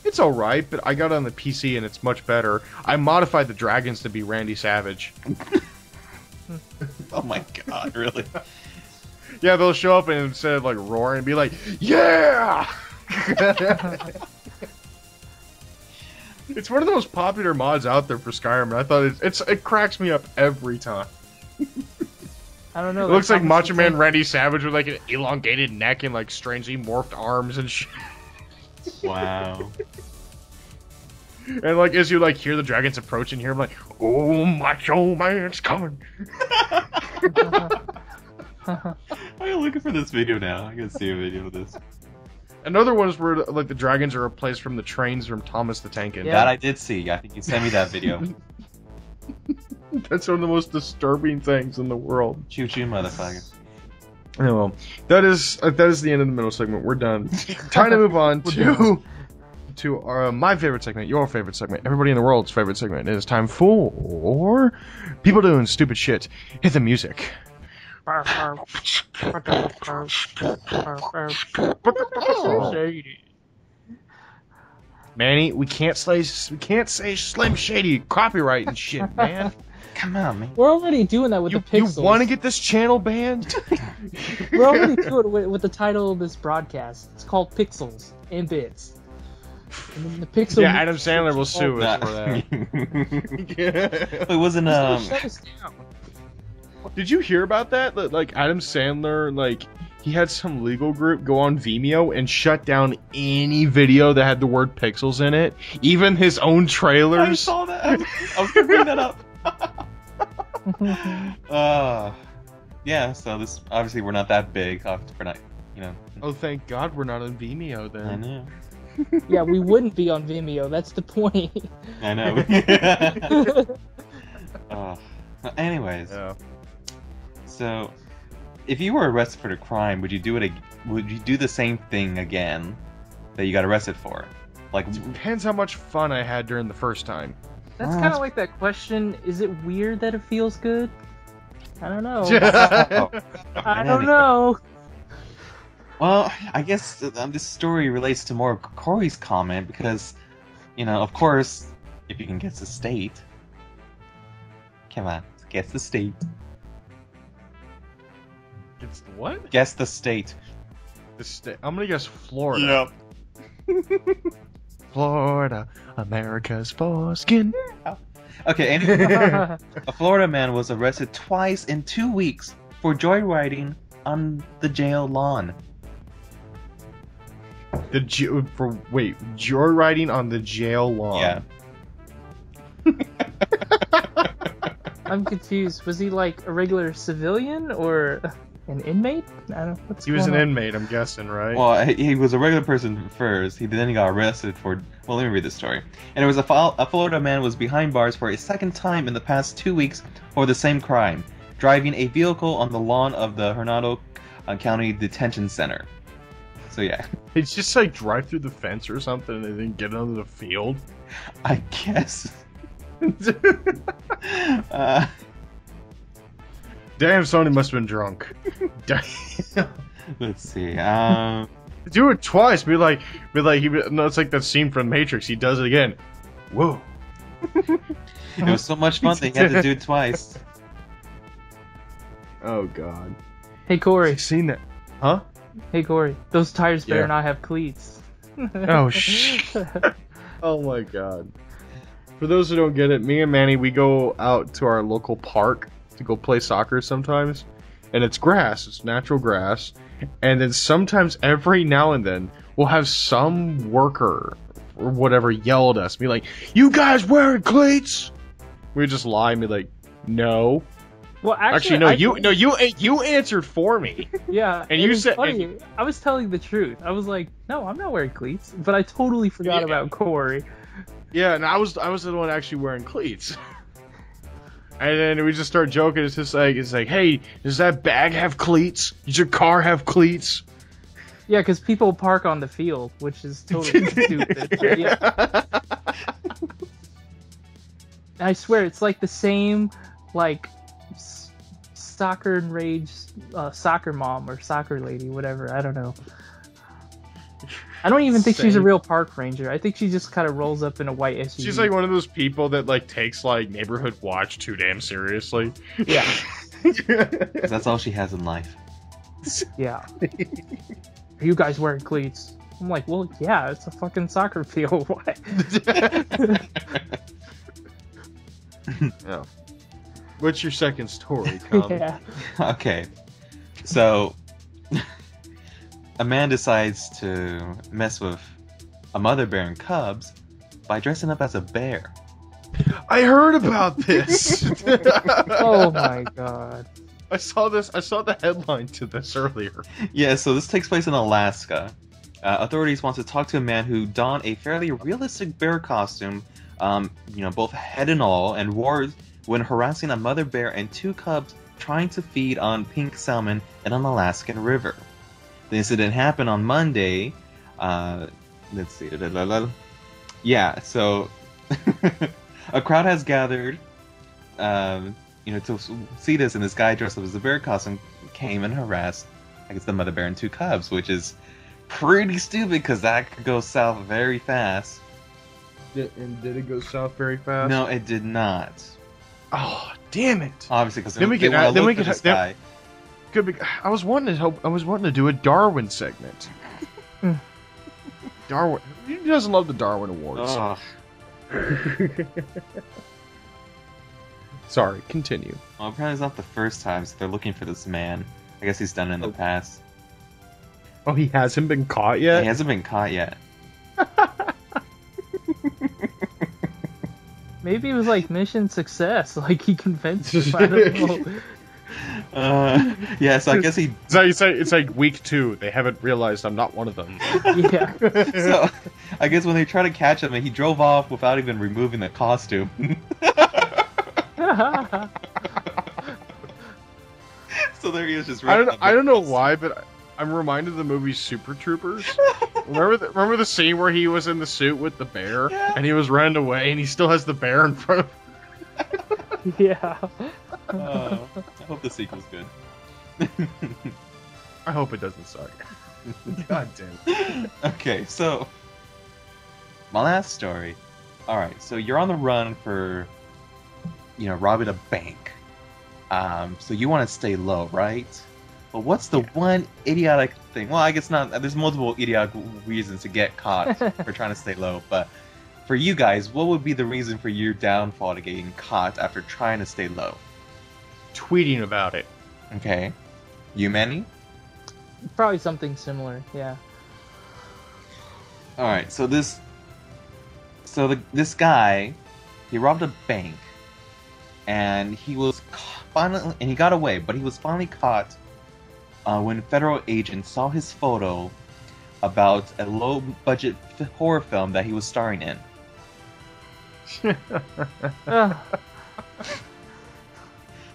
It's alright, but I got it on the PC and it's much better. I modified the dragons to be Randy Savage. Oh my god, really? Yeah, they'll show up and instead of like roaring, be like, yeah! It's one of the most popular mods out there for Skyrim, and I thought it cracks me up every time. I don't know. It looks like that's Macho almost Man the Randy Savage with like an elongated neck and like strangely morphed arms and shit. Wow. And like as you like hear the dragons approach and hear them like, oh, Macho Man's coming. I'm looking for this video now. I gotta see a video of this. Another one is where like the dragons are replaced from the trains from Thomas the Tank Engine. Yeah. That I did see. I think you sent me that video. That's one of the most disturbing things in the world. Choo choo, motherfucker. Oh, well, that is the end of the middle segment. We're done. Time to move on to our, my favorite segment, your favorite segment, everybody in the world's favorite segment. It is time for people doing stupid shit. Hit the music. Manny, we can't say Slim Shady copyright and shit, man. Come on, man. We're already doing that with You the pixels. want to get this channel banned? We're already doing it with the title of this broadcast. It's called Pixels and Bits. And then the pixel. Yeah, Adam Sandler will sue us for that. It wasn't Shut us down. Did you hear about that? That like Adam Sandler, like he had some legal group go on Vimeo and shut down any video that had the word pixels in it, even his own trailers. I saw that. I was gonna bring that up. Yeah. So this obviously we're not that big. We're not, Oh, thank God we're not on Vimeo then. I know. Yeah, we wouldn't be on Vimeo. That's the point. I know. Anyways. Yeah. So, if you were arrested for the crime, would you do it? Would you do the same thing again that you got arrested for? Like, Depends how much fun I had during the first time. That's kind of like that question, is it weird that it feels good? I don't know. I don't know. Well, I guess this story relates to more of Corey's comment because, of course, if you can guess the state. Come on, guess the state. It's what? Guess the state. I'm gonna guess Florida. Florida, America's foreskin. Okay, anyway, a Florida man was arrested twice in 2 weeks for joyriding on the jail lawn. Joyriding on the jail lawn. Yeah. I'm confused. Was he like a regular civilian or an inmate? I don't know. He was an inmate, I'm guessing, right? Well, he was a regular person first. Then he got arrested for. Well, let me read the story. And it was a Florida man was behind bars for a second time in the past 2 weeks for the same crime, driving a vehicle on the lawn of the Hernando County Detention Center. So yeah, It's just like drive through the fence or something and then get onto the field. I guess. Damn, Sony must have been drunk. Damn. Let's see. Do it twice. Be like, no, it's like that scene from Matrix. He does it again. Whoa. It was so much fun that he had to do it twice. Oh God. Hey Corey. I've seen that. Huh? Hey Corey. Those tires better Yeah. not have cleats. Oh shit. Oh my God. For those who don't get it, me and Manny, we go out to our local park to go play soccer sometimes, and it's grass. It's natural grass, and then sometimes every now and then we'll have some worker or whatever yell at us, be like, "You guys wearing cleats?" We just lie and be like, "No." Well, Actually, no. You answered for me. Yeah, And you it's said- funny. I was telling the truth. I was like, no, I'm not wearing cleats, but I totally forgot Yeah. about Corey. Yeah, and I was the one actually wearing cleats. And then we just start joking. It's like, hey, does that bag have cleats? Does your car have cleats? Yeah, because people park on the field, which is totally stupid. But yeah. I swear, it's like the same, like, soccer enraged soccer mom or soccer lady, whatever. I don't know. I don't even think she's a Same. real park ranger. I think she just kind of rolls up in a white SUV. She's like one of those people that like takes like neighborhood watch too damn seriously. Yeah, 'Cause that's all she has in life. yeah. Are you guys wearing cleats? I'm like, well, yeah, it's a fucking soccer field. What? Yeah. What's your second story, Tom? Yeah. Okay, so a man decides to mess with a mother bear and cubs by dressing up as a bear. I heard about this. Oh my god. I saw this. I saw the headline to this earlier. Yeah, so this takes place in Alaska. Authorities want to talk to a man who donned a fairly realistic bear costume, both head and all, and wore when harassing a mother bear and 2 cubs trying to feed on pink salmon in an Alaskan river. The incident happened on Monday. Let's see. Yeah, so a crowd has gathered, to see this, and this guy dressed up as a bear costume came and harassed, I guess, the mother bear and 2 cubs, which is pretty stupid because that could go south very fast. And did it go south very fast? No, it did not. Oh, damn it! Obviously, because Then we they could- want to then look we for could- this then- guy. Good. I was wanting to do a Darwin segment. Darwin. Who doesn't love the Darwin Awards? Ugh. Sorry. Continue. Well, apparently it's not the first time, so they're looking for this man. I guess he's done it in the past. Oh, he hasn't been caught yet. He hasn't been caught yet. Maybe it was like mission success. Like he convinced him. I don't know. Yeah, so I guess he. It's like week 2. They haven't realized I'm not one of them. Yeah. So I guess when they try to catch him, he drove off without even removing the costume. So there he is, just. I don't know why, but I'm reminded of the movie Super Troopers. remember the scene where he was in the suit with the bear, Yeah. and he was running away, and he still has the bear in front of him. Yeah. I hope the sequel's good. I hope it doesn't suck. God damn. Okay, so my last story. All right, so you're on the run for, robbing a bank. So you want to stay low, right? But what's the one idiotic thing? Well, I guess not. There's multiple idiotic reasons to get caught for trying to stay low. But for you guys, what would be the reason for your downfall to getting caught after trying to stay low? Tweeting about it. Okay, you, Manny? Probably something similar. Yeah. All right, so this guy, he robbed a bank, and he was finally, and he got away, but he was finally caught when federal agents saw his photo about a low-budget horror film that he was starring in. Ugh.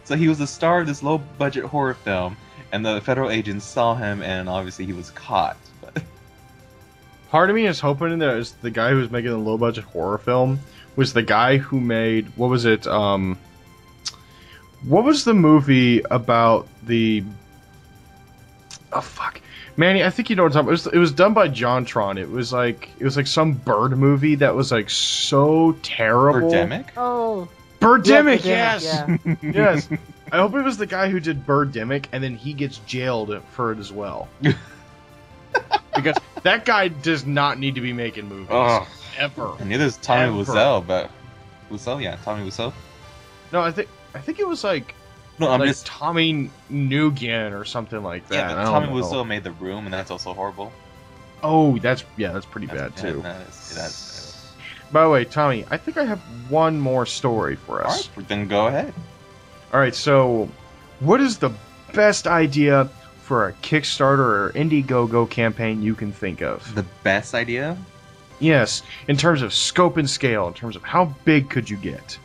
So he was the star of this low-budget horror film, and the federal agents saw him, and obviously he was caught. But Part of me is hoping that it's the guy who was making the low budget horror film was the guy who made what was it? What was the movie about the? Oh fuck, Manny! I think you know what I'm talking about. It was done by JonTron. It was like some bird movie that was like so terrible. Birdemic? Oh. Birdemic, Yeah, yes, yeah. yes. I hope it was the guy who did Birdemic, and then he gets jailed for it as well. Because that guy does not need to be making movies ever. And neither is Tommy Ever. Wiseau, but Tommy Wiseau. No, I think it was like No, I'm like just Tommy Nugent or something like that. yeah. I But don't Tommy know. Wiseau made The Room, and that's also horrible. Oh, that's pretty bad That's- too. that's- By the way, Tommy, I think I have one more story for all us. right, then go ahead. All right, so what is the best idea for a Kickstarter or Indiegogo campaign you can think of? The best idea? Yes, in terms of scope and scale, in terms of how big could you get?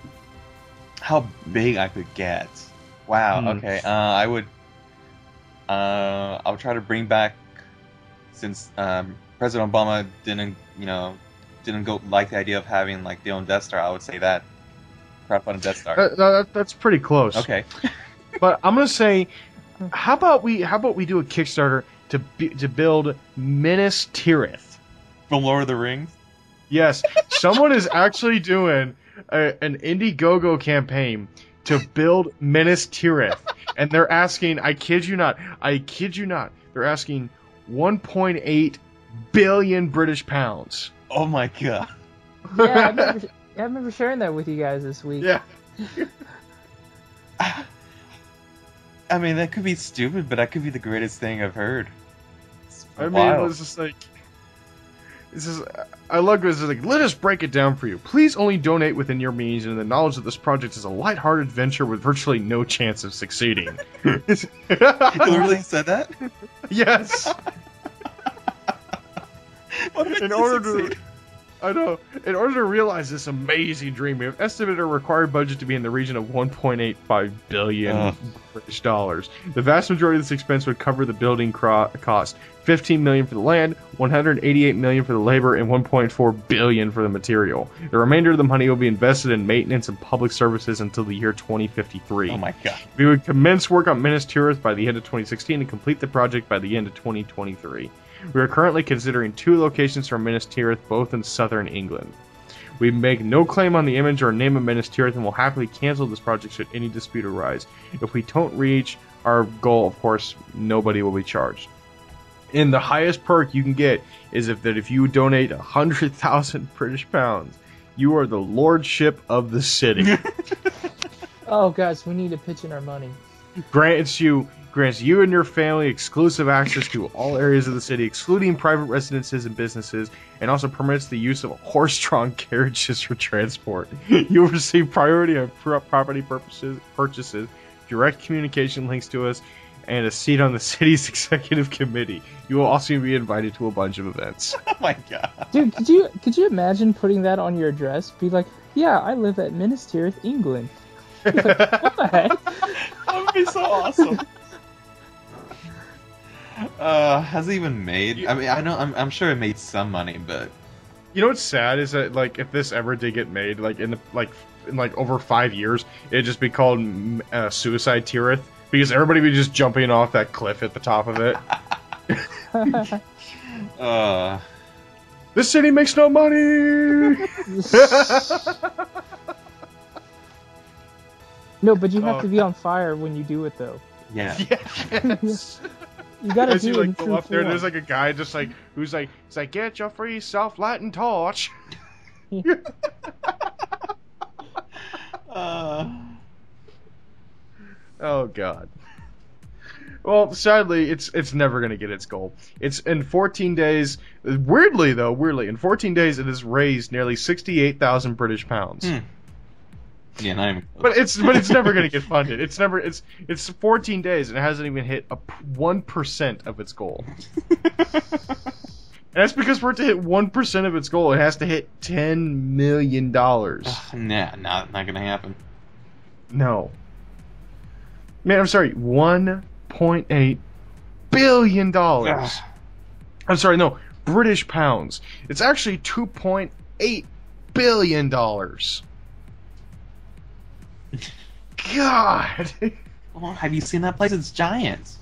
How big I could get? Wow. Hmm. Okay. I would. I'll try to bring back, since President Obama didn't go like the idea of having like their own Death Star. I would say that crowdfund Death Star. That's pretty close. Okay. But I'm gonna say, how about we do a Kickstarter to build Minas Tirith? From Lord of the Rings. Yes, someone is actually doing an Indiegogo campaign to build Minas Tirith, and they're asking, I kid you not, they're asking 1.8 billion British pounds. Oh my god. Yeah, I remember sharing that with you guys this week. Yeah. I mean, that could be stupid, but that could be the greatest thing I've heard. It's I mean, wild. it was just like, I love this. It's like, let us break it down for you. Please only donate within your means and in the knowledge that this project is a lighthearted venture with virtually no chance of succeeding. You really said that? Yes. What makes In you order to, succeed? I know. In order to realize this amazing dream, we have estimated a required budget to be in the region of 1.85 billion Ugh. British dollars. The vast majority of this expense would cover the building cost: 15 million for the land, 188 million for the labor, and 1.4 billion for the material. The remainder of the money will be invested in maintenance and public services until the year 2053. Oh my god. We would commence work on Minas Tirith by the end of 2016 and complete the project by the end of 2023. We are currently considering 2 locations for Minas Tirith, both in southern England. We make no claim on the image or name of Minas Tirith and will happily cancel this project should any dispute arise. If we don't reach our goal, of course, nobody will be charged. And the highest perk you can get is if you donate 100,000 British pounds, you are the lordship of the city. Oh, guys, we need to pitch in our money. grants you and your family exclusive access to all areas of the city, excluding private residences and businesses, and also permits the use of horse-drawn carriages for transport. You will receive priority on property purchases, direct communication links to us, and a seat on the city's executive committee. You will also be invited to a bunch of events. Oh my god. Dude, could you imagine putting that on your address? Be like, yeah, I live at Minas Tirith, England. Like, what the heck? That would be so awesome. Has it even made? I mean, I know, I'm sure it made some money, but You know what's sad is that like if this ever did get made, like in over 5 years, it'd just be called Suicide Tirith because everybody would be just jumping off that cliff at the top of it. This city makes no money. No, but you have to be on fire when you do it, though. yeah. Yes. You gotta As do you it in like go true up there, form. there's like a guy just like who's like, it's like get your free self-lighting torch. Oh god. Well, sadly, it's never going to get its goal. It's in 14 days. Weirdly, in 14 days, it has raised nearly 68,000 British pounds. Yeah, not even But it's never going to get funded. It's 14 days and it hasn't even hit 1% of its goal. And that's because for it to hit 1% of its goal, it has to hit $10 million. Nah, not gonna happen. No. Man, I'm sorry, $1.8 billion. I'm sorry, no, British pounds. It's actually $2.8 billion. God. Well, have you seen that place? It's giant.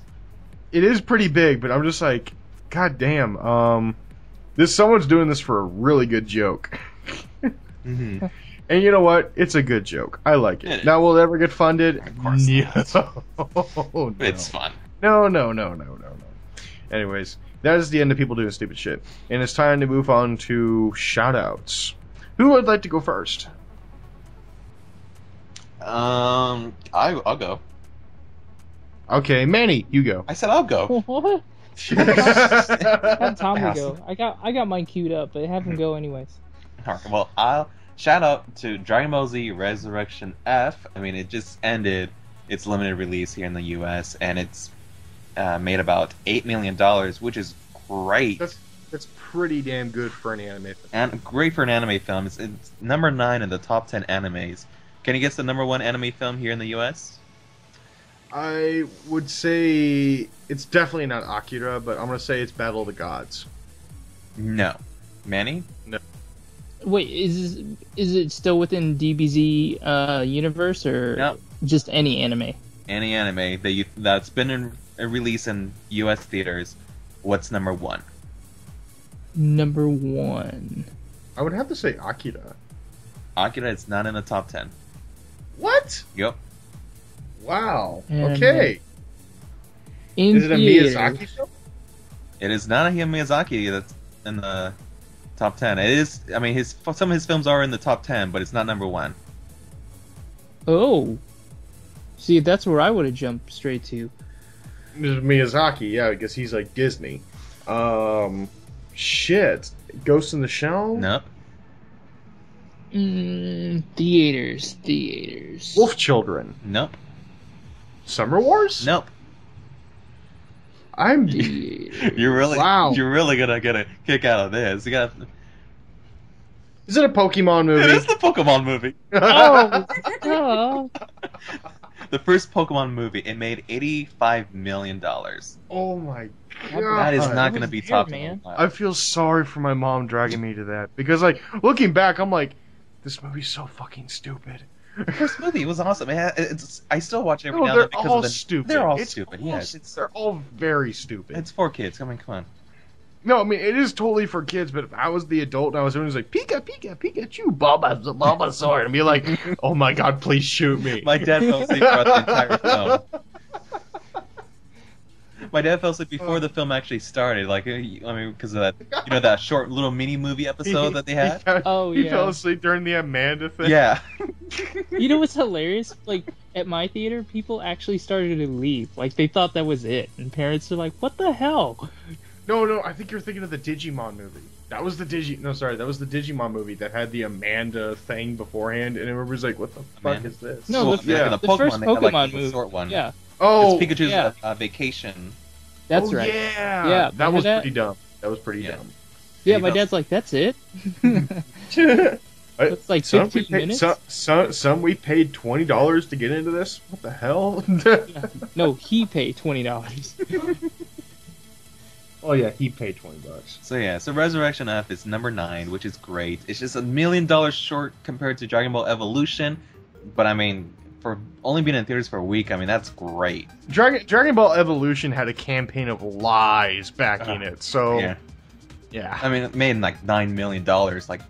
It is pretty big, but I'm just like, God damn. Someone's doing this for a really good joke. Mm-hmm. And you know what? It's a good joke. I like it. Now, will it ever get funded? Of course no. No. It's fun. No. Anyways, that is the end of people doing stupid shit. And it's time to move on to shoutouts. Who would like to go first? I'll go. Okay, Manny, you go. I said I'll go. What? Had Tom to Awesome. go. I got mine queued up, but have him go anyways. Alright, well, I'll shout out to Dragon Ball Z Resurrection F. I mean, it just ended its limited release here in the U.S. and it's made about $8 million, which is great. That's pretty damn good for an anime film. And great for an anime film. It's number 9 in the top 10 animes. Can you guess the number 1 anime film here in the U.S.? I would say it's definitely not Akira, but I'm gonna say it's Battle of the Gods. No. Manny? No. Wait, is it still within DBZ universe or No. just any anime? Any anime that's been in a release in U.S. theaters. What's number 1? Number 1. I would have to say Akira. Akira is not in the top 10. What? Yep. Wow. Anime. Okay. In Is it a theaters. Miyazaki film? It is not a Hayao Miyazaki that's in the top 10. It is. I mean, some of his films are in the top 10, but it's not number 1. Oh. See, that's where I would have jumped straight to. There's Miyazaki, yeah, because he's like Disney. Shit. Ghost in the Shell? Nope. Theaters. Wolf Children. Nope. Summer Wars? Nope. I'm. Theaters. You're really gonna get a kick out of this. You got. Is it a Pokemon movie? It is the Pokemon movie. Oh. The first Pokemon movie. It made $85 million. Oh my god. That is not going to was be weird, top man. 10. I feel sorry for my mom dragging me to that. Because, like, looking back, I'm like, this movie's so fucking stupid. The first movie was awesome. I still watch it every No, now and they're then because all of the. stupid. They're all It's stupid. all- Yes, they're all very stupid. it's for kids. I mean, come on. No, I mean, it is totally for kids, but if I was the adult and I was doing it, it was like, Pika, Pika, Pikachu, Bulbasaur, and be like, oh my god, please shoot me. My dad fell asleep throughout the entire film. My dad fell asleep before the film actually started. Like, I mean, because of that, that short little mini movie episode that they had. He fell asleep during the Amanda thing. Yeah. You know what's hilarious? Like, at my theater, people actually started to leave. Like, they thought that was it. And parents are like, what the hell? No, I think you're thinking of the Digimon movie. That was the Digimon movie that had the Amanda thing beforehand, and everybody's like, what the fuck is this? No, Well, the Pokemon, first they had, like, Pokemon the movie. short one. Yeah, Oh, It's Pikachu's yeah. Vacation. that's oh, right. Yeah, Yeah, that was remember that? pretty dumb. That was pretty Yeah. dumb. Yeah, my dad's like, that's it? It's like 15 minutes? Some we paid $20 to get into this. What the hell? No, he paid $20. Oh yeah, he paid $20. So Resurrection F is number 9, which is great. It's just $1 million short compared to Dragon Ball Evolution, but I mean, for only being in theaters for a week, I mean that's great. Dragon Ball Evolution had a campaign of lies backing it, so yeah. I mean, it made like $9 million like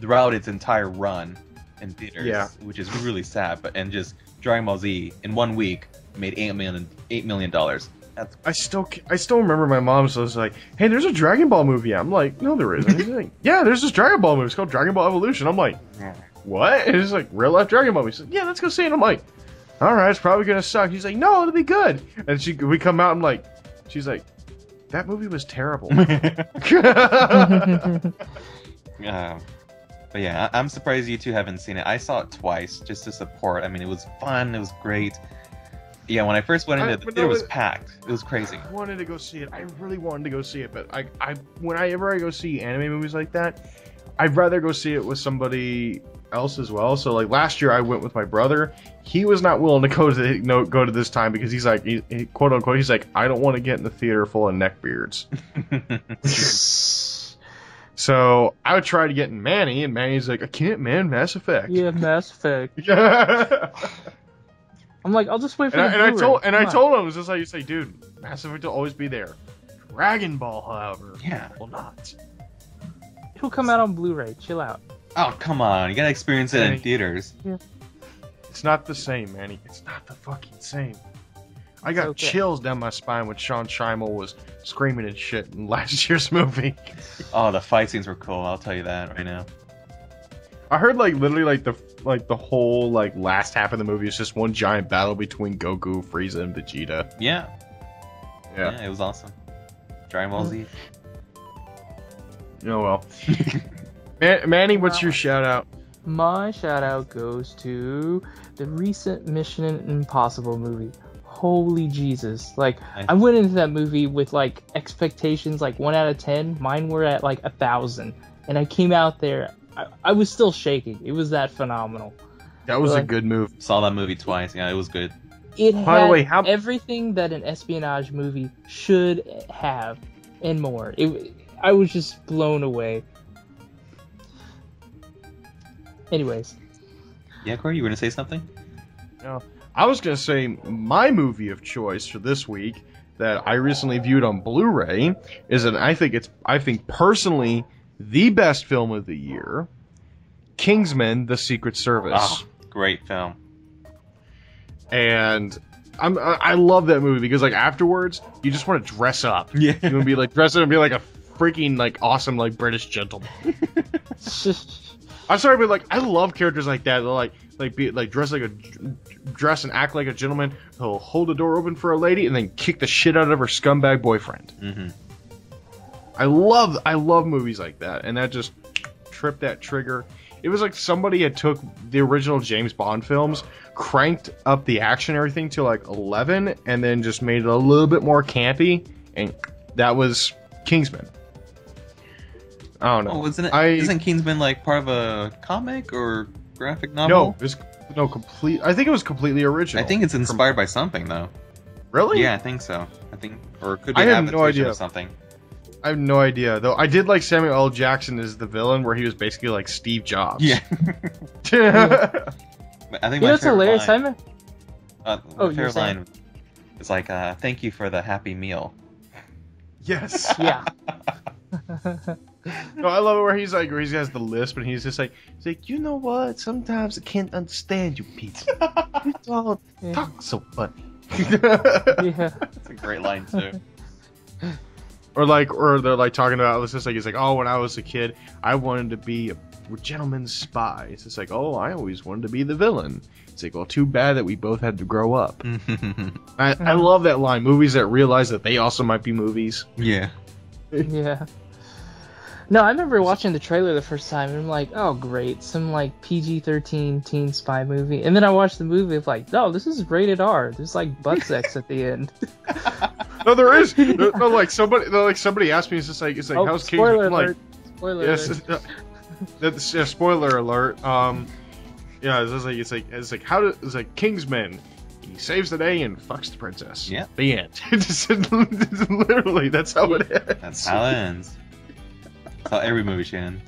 throughout its entire run in theaters, which is really sad. And just Dragon Ball Z in 1 week made $8 million. That's I still remember my mom was like, "Hey, there's a Dragon Ball movie." I'm like, "No, there isn't." She's like, "Yeah, there's this Dragon Ball movie. It's called Dragon Ball Evolution." I'm like, "What?" And it's like real life Dragon Ball movie. She's like, "Yeah, let's go see it." I'm like, all right, it's probably gonna suck. He's like, no, it'll be good. And we come out and like, she's like, that movie was terrible. But yeah, I'm surprised you two haven't seen it. I saw it twice just to support. I mean, it was fun. It was great. Yeah, when I first went into the theater, it was packed. It was crazy. I wanted to go see it. I really wanted to go see it, but whenever I go see anime movies like that, I'd rather go see it with somebody else as well. So like last year, I went with my brother. He was not willing to go to this time because he's like, he, quote unquote, he's like, I don't want to get in the theater full of neckbeards. So I would try to get in Manny, and Manny's like, I can't, man, Mass Effect. Yeah, Mass Effect. I'm like, I'll just wait for the I told him, it was just like you say, dude, Mass Effect will always be there. Dragon Ball, however, will not. It'll come out on Blu-ray. Chill out. Oh, come on. You gotta experience it in theaters. Yeah. It's not the same, Manny. It's not the fucking same. I got chills down my spine when Sean Schemmel was screaming and shit in last year's movie. Oh, the fight scenes were cool. I'll tell you that right now. I heard like literally like the whole like last half of the movie is just one giant battle between Goku, Frieza, and Vegeta. Yeah, it was awesome. Dragon Ball Z. Oh well. Manny, what's your shout out? My shout out goes to the recent Mission Impossible movie. Holy Jesus. Like, I went into that movie with, like, expectations, like, 1 out of 10. Mine were at, like, 1,000. And I came out there, I was still shaking. It was that phenomenal. That was a good move. Saw that movie twice. Yeah, it was good. It had everything that an espionage movie should have and more. I was just blown away. Anyways. Yeah, Corey, you were going to say something? No. I was going to say my movie of choice for this week that I recently viewed on Blu-ray is I think personally the best film of the year, Kingsman: The Secret Service. Oh, great film. And I love that movie because like afterwards you just want to dress up. Yeah. You want to be like dress up and be like a freaking like awesome like British gentleman. I'm sorry, but like I love characters like that. They'll dress and act like a gentleman. He'll hold the door open for a lady and then kick the shit out of her scumbag boyfriend. Mm-hmm. I love movies like that, and that just tripped that trigger. It was like somebody had took the original James Bond films, cranked up the action and everything to like 11, and then just made it a little bit more campy, and that was Kingsman. I don't know. Oh, isn't Kingsman like part of a comic or graphic novel? No, I think it was completely original. I think it's inspired by something though. Really? Yeah, I think so. Or it could be I have no idea or something. I have no idea though. I did like Samuel L. Jackson as the villain, where he was basically like Steve Jobs. Yeah. I think it's hilarious. My favorite line is like, "Thank you for the happy meal." Yes. Yeah. No, I love it where he has the lisp and he's like, you know what? Sometimes I can't understand you people. You don't talk so funny. Yeah. That's a great line too. Or they're like talking about it's just like he's like, oh, when I was a kid, I wanted to be a gentleman's spy. It's just like, oh, I always wanted to be the villain. It's like, well, too bad that we both had to grow up. I love that line. Movies that realize that they also might be movies. Yeah. Yeah. No, I remember watching the trailer the first time, and I'm like, oh, great, some, like, PG-13 teen spy movie. And then I watched the movie, I'm like, no, this is rated R. There's, like, butt sex at the end. No, there is. No, like, somebody asked me, it's like, oh, how's spoiler Kingsman? alert. Like, Spoiler alert. Yeah, spoiler alert. Yeah, it's like, it's like, Kingsman, he saves the day and fucks the princess. Yeah. The end. Literally, that's how it ends. That's how it ends. That's how every movie should end.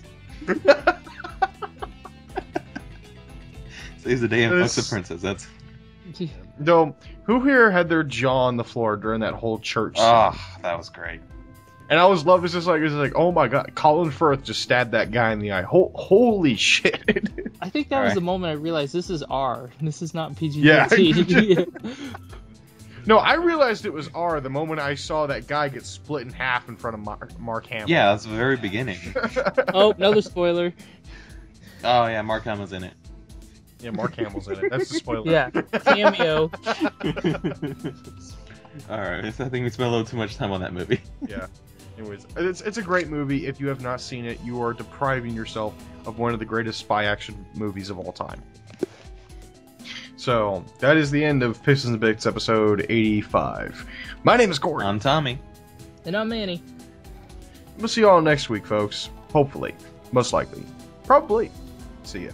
Saves the day and fucks the princess. That's... No, who here had their jaw on the floor during that whole church scene? Oh, that was great. And I was loving it's just like, oh my god, Colin Firth just stabbed that guy in the eye. Holy shit. I think that was the moment I realized this is R. This is not PG-13. Yeah. No, I realized it was R the moment I saw that guy get split in half in front of Mark Hamill. Yeah, that's the very beginning. Oh, another spoiler. Oh, yeah, Mark Hamill's in it. Yeah, Mark Hamill's in it. That's the spoiler. Yeah, cameo. All right, I think we spent a little too much time on that movie. Yeah. Anyways, it's a great movie. If you have not seen it, you are depriving yourself of one of the greatest spy action movies of all time. So, that is the end of Pistons and Bits episode 85. My name is Corey. I'm Tommy. And I'm Manny. We'll see you all next week, folks. Hopefully. Most likely. Probably. See ya.